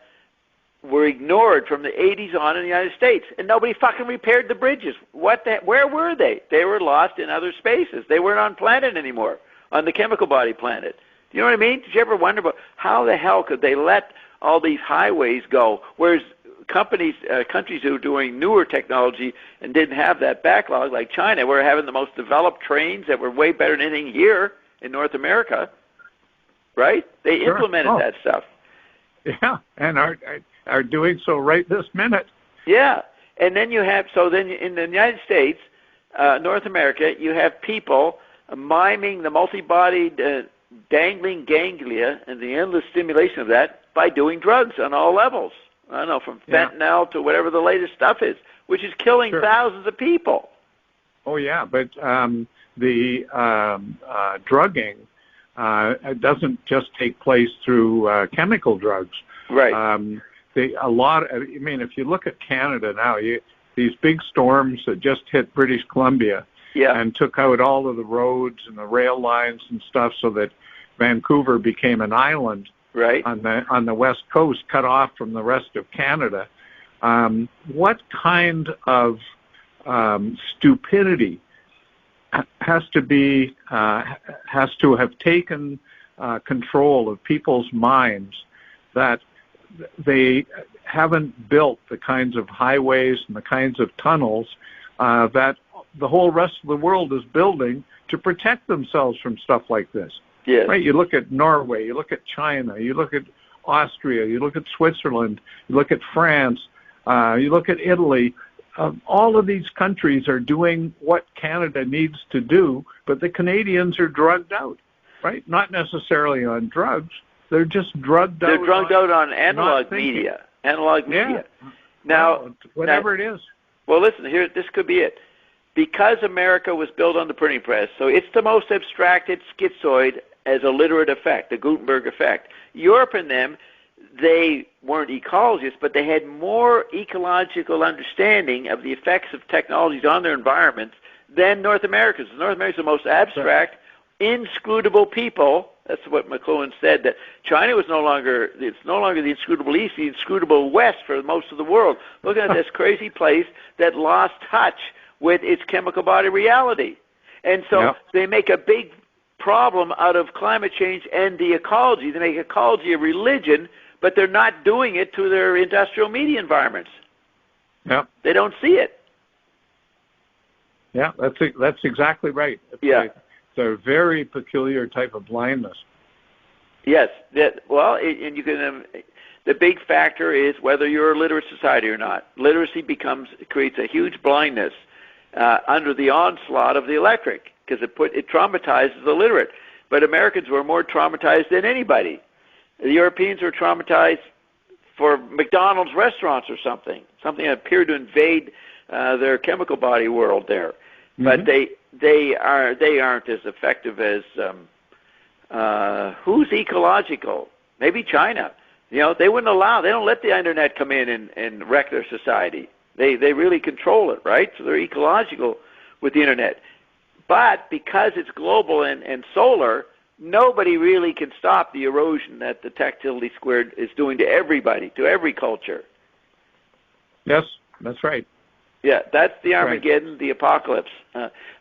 were ignored from the 80s on in the United States, and nobody fucking repaired the bridges? Where were they? They were lost in other spaces. They weren't on planet anymore, on the chemical body planet. Do you know what I mean? Did you ever wonder about how the hell could they let all these highways go, whereas countries who were doing newer technology and didn't have that backlog, like China, were having the most developed trains that were way better than anything here in North America, right? They implemented that stuff. Yeah, and are doing so right this minute. Yeah, and then you have, in the United States, North America, you have people miming the multi-bodied dangling ganglia and the endless stimulation of that by doing drugs on all levels. I don't know, from fentanyl to whatever the latest stuff is, which is killing thousands of people. Oh, yeah, but the drugging doesn't just take place through chemical drugs. Right. If you look at Canada now, these big storms that just hit British Columbia and took out all of the roads and the rail lines and stuff, so that Vancouver became an island on the west coast, cut off from the rest of Canada. What kind of stupidity has to have taken control of people's minds that they haven't built the kinds of highways and the kinds of tunnels that the whole rest of the world is building to protect themselves from stuff like this. Yes. Right? You look at Norway, you look at China, you look at Austria, you look at Switzerland, you look at France, you look at Italy. All of these countries are doing what Canada needs to do, but the Canadians are drugged out, right? Not necessarily on drugs. They're just drugged out. They're drugged out on analog media. Analog media. Now, whatever it is. Well, listen, here, this could be it. because America was built on the printing press, so it's the most abstracted schizoid as a literate effect, the Gutenberg effect. Europe and them, they weren't ecologists, but they had more ecological understanding of the effects of technologies on their environments than North Americans. North America is the most abstract, inscrutable people. That's what McLuhan said, that China was no longer the inscrutable East, the inscrutable West for most of the world. Looking at this crazy place that lost touch with its chemical body reality. And so they make a big problem out of climate change and the ecology. They make ecology a religion, but they're not doing it to their industrial media environments. Yeah. They don't see it. Yeah, that's exactly right. It's a very peculiar type of blindness. Yes. And you can. The big factor is whether you're a literate society or not. Literacy creates a huge blindness under the onslaught of the electric, because it traumatizes the literate. But Americans were more traumatized than anybody. The Europeans were traumatized for McDonald's restaurants or something that appeared to invade their chemical body world there. But they aren't as effective as who's ecological? Maybe China. They don't let the internet come in and wreck their society. They really control it, right? So they're ecological with the internet. But because it's global and solar, nobody really can stop the erosion that the tactility squared is doing to everybody, to every culture. Yes, that's right. Yeah, that's the Armageddon, the apocalypse.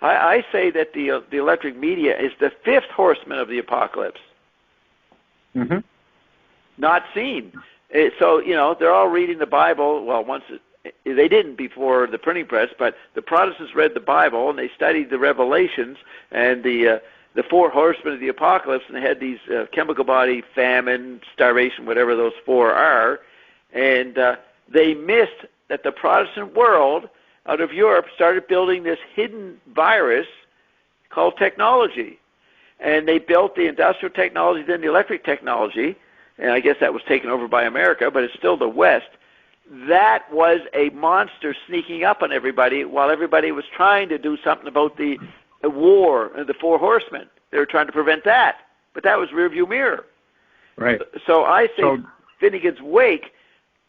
I say that the electric media is the fifth horseman of the apocalypse. Mm-hmm. Not seen. So, they're all reading the Bible. Well, they didn't before the printing press, but the Protestants read the Bible and they studied the Revelations and the four horsemen of the apocalypse, and they had these chemical body, famine, starvation, whatever those four are, and they missed that the Protestant world out of Europe started building this hidden virus called technology. And they built the industrial technology, then the electric technology, and I guess that was taken over by America, but it's still the West. That was a monster sneaking up on everybody while everybody was trying to do something about the war and the four horsemen. They were trying to prevent that, but that was rearview mirror. Right. So I think Finnegan's Wake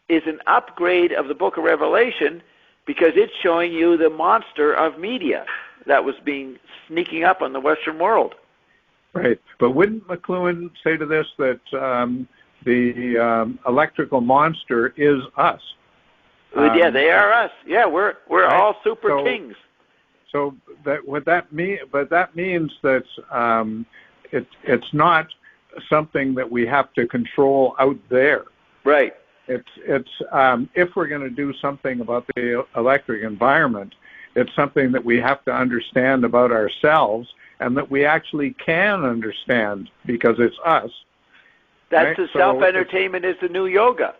is an upgrade of the Book of Revelation because it's showing you the monster of media that was sneaking up on the Western world. Right. But wouldn't McLuhan say to this that the electrical monster is us? Yeah, they are us. Yeah, we're all super kings. So that means that it's not something that we have to control out there. Right. It's if we're going to do something about the electric environment, it's something that we have to understand about ourselves and that we actually can understand because it's us. That's the self-entertainment is the new yoga.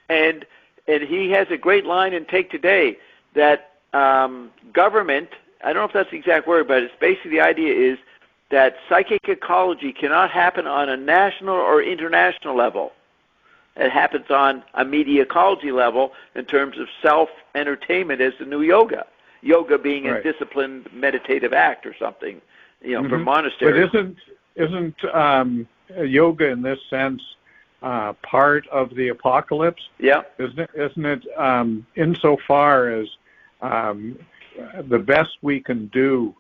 And he has a great line in Take Today that government, I don't know if that's the exact word, but it's basically the idea is that psychic ecology cannot happen on a national or international level. It happens on a media ecology level in terms of self-entertainment as the new yoga. Yoga being a disciplined meditative act or something, for monasteries. But isn't yoga in this sense part of the apocalypse? Yeah. Isn't it insofar as the best we can do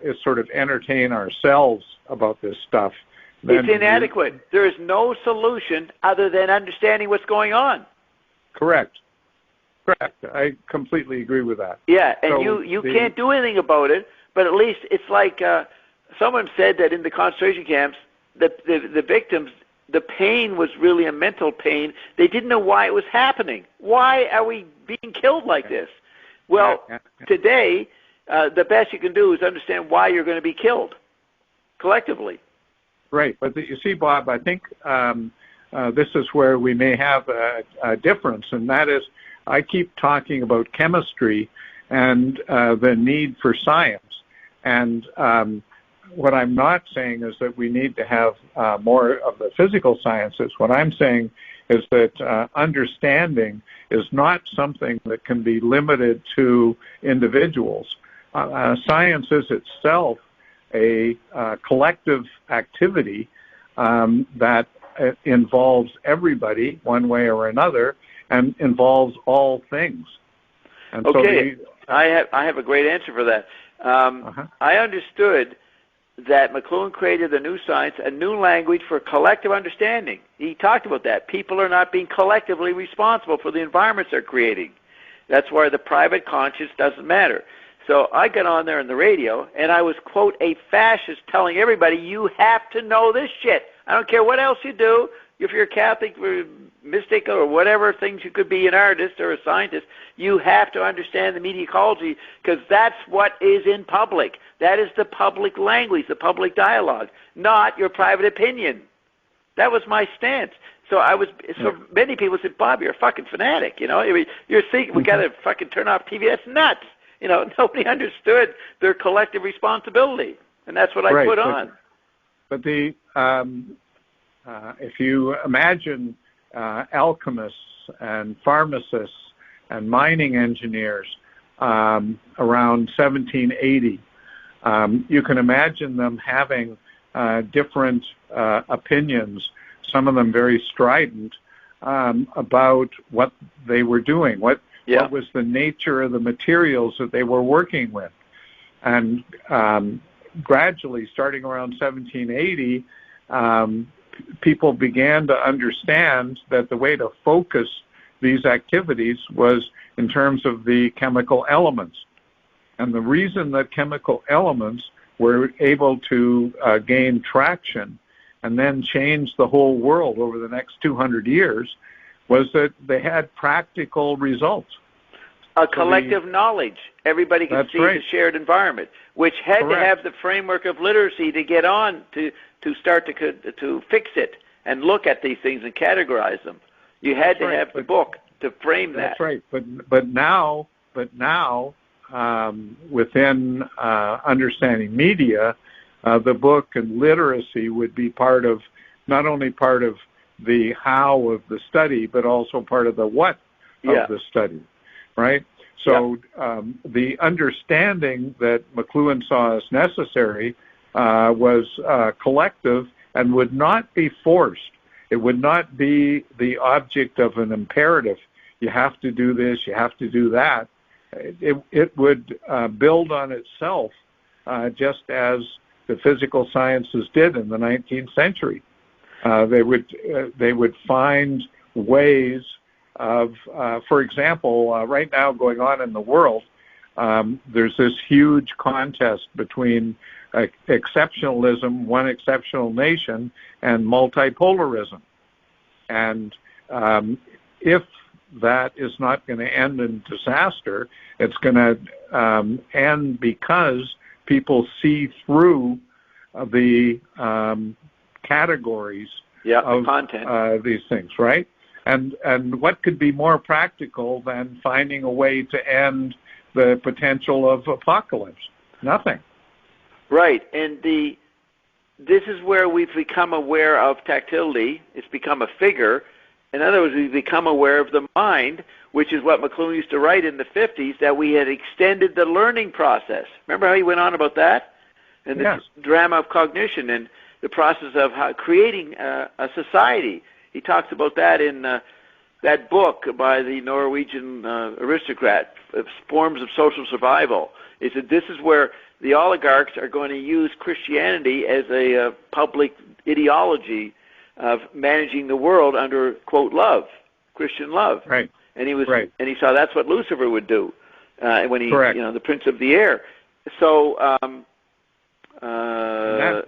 is sort of entertain ourselves about this stuff? It's inadequate. There is no solution other than understanding what's going on. Correct. I completely agree with that. Yeah, and you can't do anything about it, but at least it's like someone said that in the concentration camps, the victims, the pain was really a mental pain. They didn't know why it was happening. Why are we being killed like this? Well, today, the best you can do is understand why you're going to be killed collectively. Right, but you see, Bob, I think this is where we may have a difference, and that is I keep talking about chemistry and the need for science. And what I'm not saying is that we need to have more of the physical sciences. What I'm saying is that understanding is not something that can be limited to individuals. science is itself a collective activity that involves everybody one way or another and involves all things. And okay, so I have a great answer for that. I understood that McLuhan created a new science, a new language for collective understanding. He talked about that. People are not being collectively responsible for the environments they're creating. That's why the private conscience doesn't matter. So I got on there on the radio, and I was, quote, a fascist telling everybody, you have to know this shit. I don't care what else you do. If you're a Catholic or mystic or whatever things you could be, an artist or a scientist, you have to understand the media ecology because that's what is in public. That is the public language, the public dialogue, not your private opinion. That was my stance. So many people said, Bob, you're a fucking fanatic. You know, you're thinking we got to fucking turn off TV. That's nuts. You know, nobody understood their collective responsibility, and that's what I put on. But if you imagine alchemists and pharmacists and mining engineers around 1780, you can imagine them having different opinions, some of them very strident, about what they were doing, what was the nature of the materials that they were working with. And gradually, starting around 1780, people began to understand that the way to focus these activities was in terms of the chemical elements. And the reason that chemical elements were able to gain traction and then change the whole world over the next 200 years was that they had practical results. A collective knowledge. Everybody could see the shared environment, which had to have the framework of literacy to get on to start to fix it and look at these things and categorize them. You had to have the book to frame that. That's right. But now, within understanding media, the book and literacy would be not only part of the how of the study, but also part of the what of the study, right? So the understanding that McLuhan saw as necessary was collective and would not be forced. It would not be the object of an imperative. You have to do this, you have to do that. It would build on itself just as the physical sciences did in the 19th century. They would find ways of, for example, right now going on in the world, there's this huge contest between exceptionalism, one exceptional nation, and multipolarism. And if that is not going to end in disaster, it's going to end because people see through the categories of content. These things, right? And what could be more practical than finding a way to end the potential of apocalypse? Nothing. Right, and this is where we've become aware of tactility. It's become a figure. In other words, we've become aware of the mind, which is what McLuhan used to write in the 50s, that we had extended the learning process. Remember how he went on about that? And the drama of cognition and the process of creating a society. He talks about that in that book by the Norwegian aristocrat, Forms of Social Survival. He said this is where the oligarchs are going to use Christianity as a public ideology of managing the world under, quote, love, Christian love. Right. And he was, and he saw that's what Lucifer would do when he, the Prince of the Air. So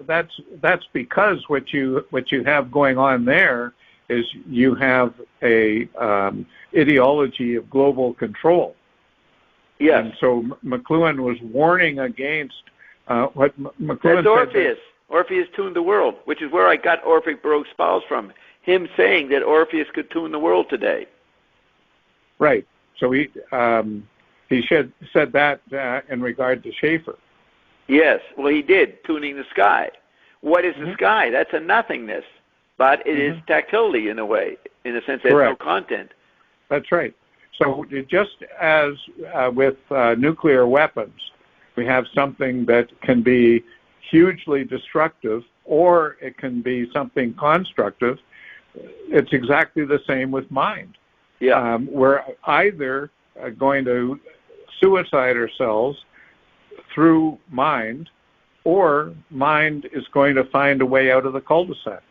that's because what you have going on there is you have a ideology of global control. Yes. And so McLuhan was warning against what McLuhan said. That's Orpheus. Orpheus tuned the world, which is where I got Orphic Baroque spells from. Him saying that Orpheus could tune the world today. Right. So he said that in regard to Schaefer. Yes. Well, he did, tuning the sky. What is the sky? That's a nothingness. But it is tactility in a way, in a sense there's no content. That's right. So just as with nuclear weapons, We have something that can be hugely destructive, or it can be something constructive. It's exactly the same with mind. Yeah. We're either going to suicide ourselves through mind, or mind is going to find a way out of the cul-de-sac.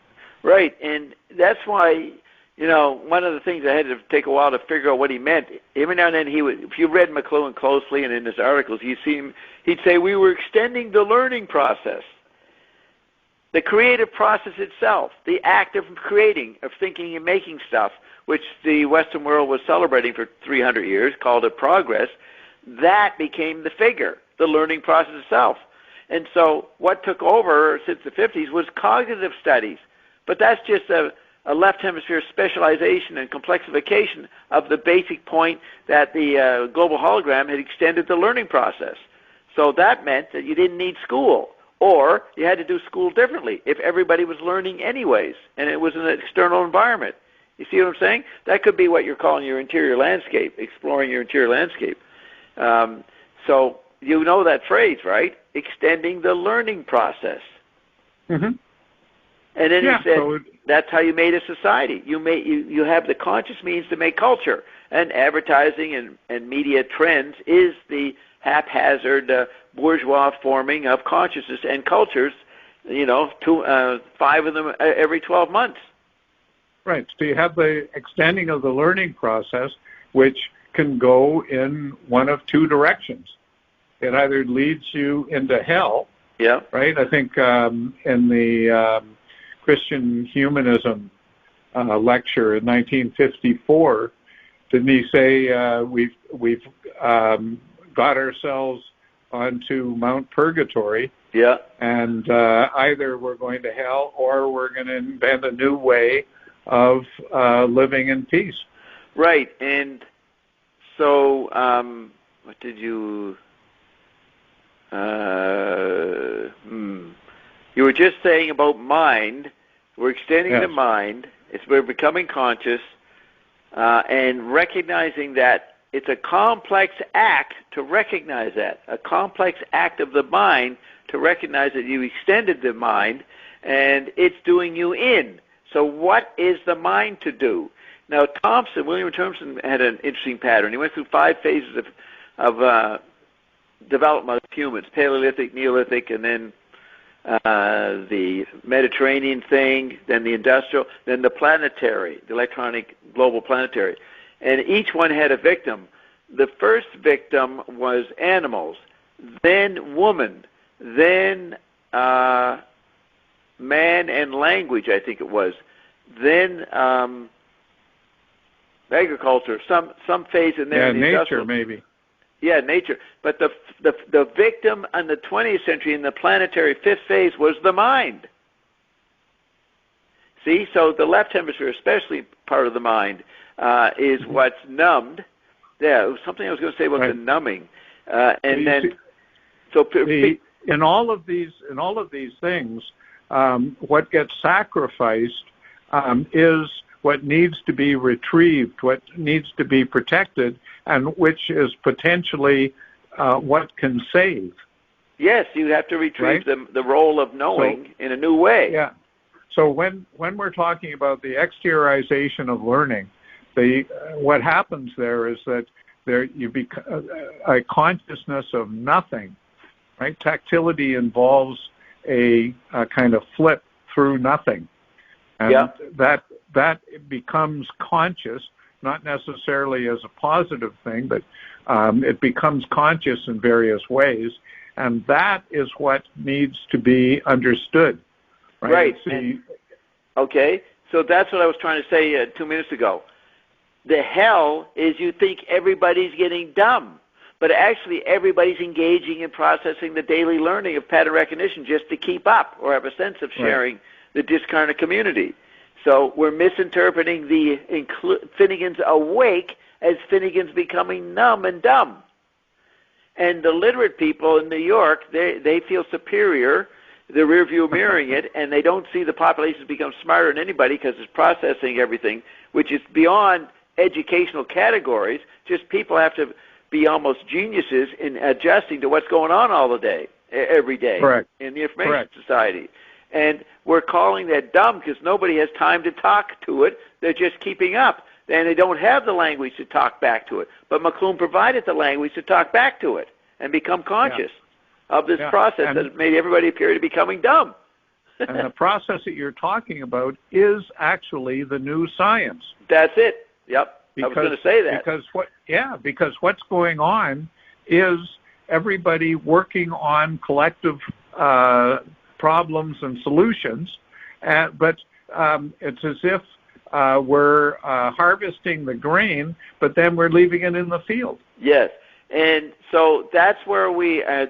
Right, and that's why, one of the things I had to take a while to figure out what he meant. Every now and then if you read McLuhan closely and in his articles, he'd say we were extending the learning process. The creative process itself, the act of creating, of thinking and making stuff, which the Western world was celebrating for 300 years, called it progress, that became the figure, the learning process itself. And so what took over since the 50s was cognitive studies. But that's just a left hemisphere specialization and complexification of the basic point that the global hologram had extended the learning process. So that meant that you didn't need school, or you had to do school differently if everybody was learning anyways, and it was an external environment. You see what I'm saying? That could be what you're calling your interior landscape, exploring your interior landscape. So you know that phrase, right? Extending the learning process. Mm-hmm. And then he said, that's how you made a society. You have the conscious means to make culture. And advertising and media trends is the haphazard bourgeois forming of consciousness and cultures, 5 of them every 12 months. Right. So you have the extending of the learning process, which can go in one of two directions. It either leads you into hell, yeah, right? I think in the Christian humanism lecture in 1954, didn't he say we've got ourselves onto Mount Purgatory? Yeah. And either we're going to hell or we're going to invent a new way of living in peace. Right. And so what did you... You were just saying about mind. We're extending the mind. We're becoming conscious and recognizing that it's a complex act to recognize that. A complex act of the mind to recognize that you extended the mind and it's doing you in. So what is the mind to do? Now, William Thompson had an interesting pattern. He went through 5 phases of development of humans, Paleolithic, Neolithic, and then the Mediterranean thing, then the industrial, then the planetary, the electronic global planetary. And each one had a victim. The first victim was animals, then woman, then man and language, I think it was, then agriculture, some phase in there. Yeah, nature maybe. Yeah, nature. But the victim in the 20th century in the planetary 5th phase was the mind. See, so the left hemisphere, especially part of the mind, is what's numbed. Yeah, it was something I was going to say about the numbing, and then in all of these things, what gets sacrificed is what needs to be retrieved, what needs to be protected, and which is potentially what can save. Yes, you have to retrieve the role of knowing in a new way. Yeah. So when we're talking about the exteriorization of learning, what happens there is that you become a consciousness of nothing. Right? Tactility involves a kind of flip through nothing, and that becomes conscious, not necessarily as a positive thing, but it becomes conscious in various ways, and that is what needs to be understood. Right. Okay, so that's what I was trying to say 2 minutes ago. The hell is you think everybody's getting dumb, but actually everybody's engaging in processing the daily learning of pattern recognition just to keep up or have a sense of sharing the discarnate community. So we're misinterpreting the Finnegan's awake as Finnegan's becoming numb and dumb. And the literate people in New York, they feel superior. They're rear view mirroring it, and they don't see the population become smarter than anybody because it's processing everything, which is beyond educational categories. Just people have to be almost geniuses in adjusting to what's going on all the day, every day. Correct. In the information Correct. society. And we're calling that dumb because nobody has time to talk to it. They're just keeping up. And they don't have the language to talk back to it. But McLuhan provided the language to talk back to it and become conscious of this process that made everybody appear to be becoming dumb. And the process that you're talking about is actually the new science. That's it. Yep. I was going to say that. Because what's going on is everybody working on collective problems and solutions, but it's as if we're harvesting the grain, but then we're leaving it in the field. Yes. And so that's where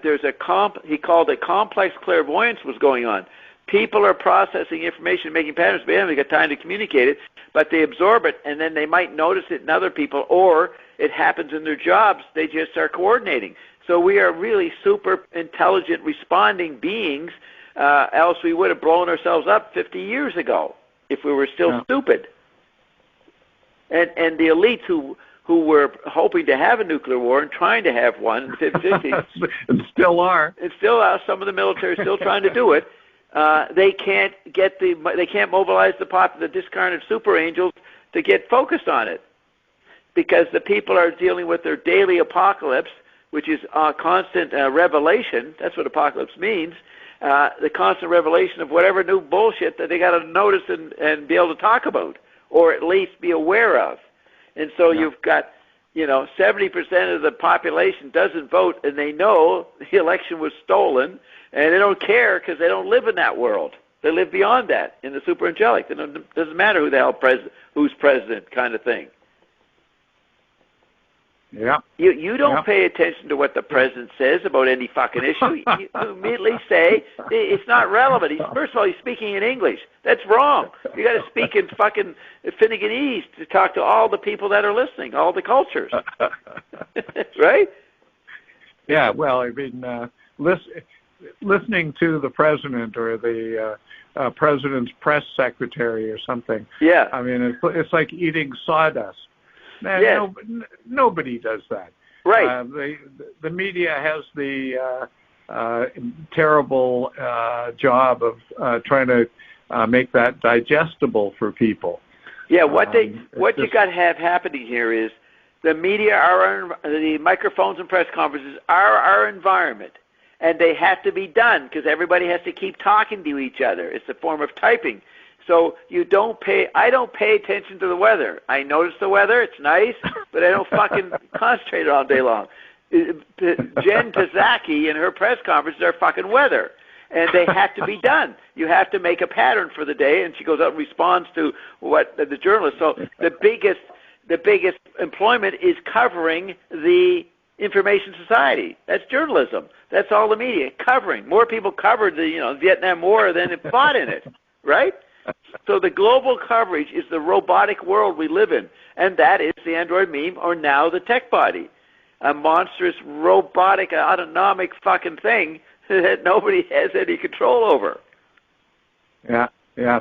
there's he called it complex clairvoyance was going on. People are processing information, making patterns, but they haven't got time to communicate it, but they absorb it, and then they might notice it in other people, or it happens in their jobs. They just start coordinating. So we are really super intelligent responding beings, else we would have blown ourselves up 50 years ago if we were still stupid. And the elites who were hoping to have a nuclear war and trying to have one in the 50s. And still are. And still are. Some of the military still trying to do it. They can't mobilize the discarnate super angels to get focused on it, because the people are dealing with their daily apocalypse, which is constant revelation. That's what apocalypse means. The constant revelation of whatever new bullshit that they got to notice and be able to talk about, or at least be aware of. And so you've got, 70% of the population doesn't vote, and they know the election was stolen, and they don't care because they don't live in that world. They live beyond that in the superangelic. It doesn't matter who the hell who's president kind of thing. Yeah. You don't pay attention to what the president says about any fucking issue. You immediately say it's not relevant. First of all, he's speaking in English. That's wrong. You got to speak in fucking Finneganese to talk to all the people that are listening, all the cultures. Right? Yeah. Well, I mean, listening to the president or the president's press secretary or something. Yeah. I mean, it's like eating sawdust. Yes. Nobody does that. Right. The media has the terrible job of trying to make that digestible for people. Yeah. What you got to have happening here is the media the microphones and press conferences are our environment, and they have to be done because everybody has to keep talking to each other. It's a form of typing. So I don't pay attention to the weather. I notice the weather, it's nice, but I don't fucking concentrate all day long. Jen Psaki in her press conferences are fucking weather, and they have to be done. You have to make a pattern for the day, and she goes out and responds to what the journalist. So the biggest employment is covering the information society. That's journalism. That's all the media covering. More people covered the Vietnam War than fought in it, right? So the global coverage is the robotic world we live in, and that is the android meme, or now the tech body, a monstrous robotic autonomic fucking thing that nobody has any control over. Yeah.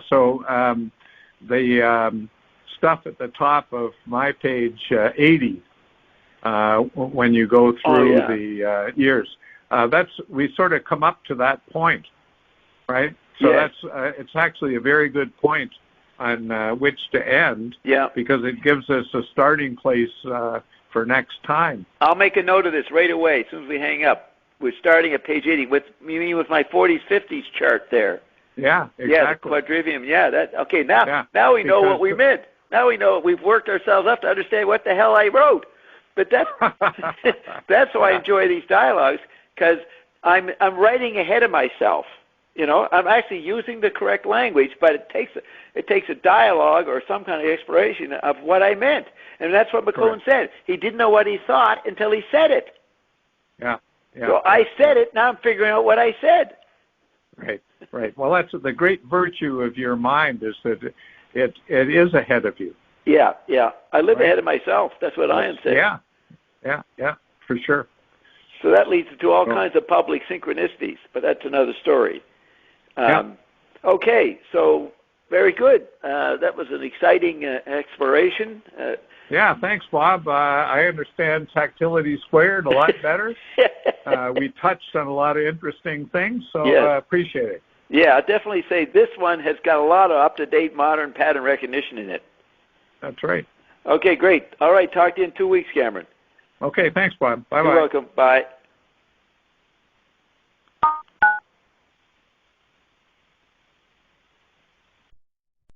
So the stuff at the top of my page 80, when you go through the years, we sort of come up to that point, right? So it's actually a very good point on which to end, because it gives us a starting place for next time. I'll make a note of this right away as soon as we hang up. We're starting at page 80. With my 40s, 50s chart there. Yeah, exactly. Yeah, the quadrivium. Yeah, okay. Now we know what we meant. Now we know we've worked ourselves up to understand what the hell I wrote. But that's why I enjoy these dialogues, because I'm writing ahead of myself. I'm actually using the correct language, but it takes a dialogue or some kind of exploration of what I meant. And that's what McLuhan said. He didn't know what he thought until he said it. Yeah. So I said it, now I'm figuring out what I said. Right. Well, that's the great virtue of your mind, is that it is ahead of you. Yeah. I live ahead of myself. That's what Ian said. Yeah, for sure. So that leads to all kinds of public synchronicities, but that's another story. Okay, so Very good. That was an exciting exploration. Yeah, thanks, Bob. I understand tactility squared a lot better. We touched on a lot of interesting things, so Yes. Appreciate it. Yeah, I'd definitely say this one has got a lot of up-to-date modern pattern recognition in it. That's right. Okay, great. All right, talk to you in 2 weeks, Cameron. Okay, thanks, Bob. Bye-bye. You're welcome. Bye.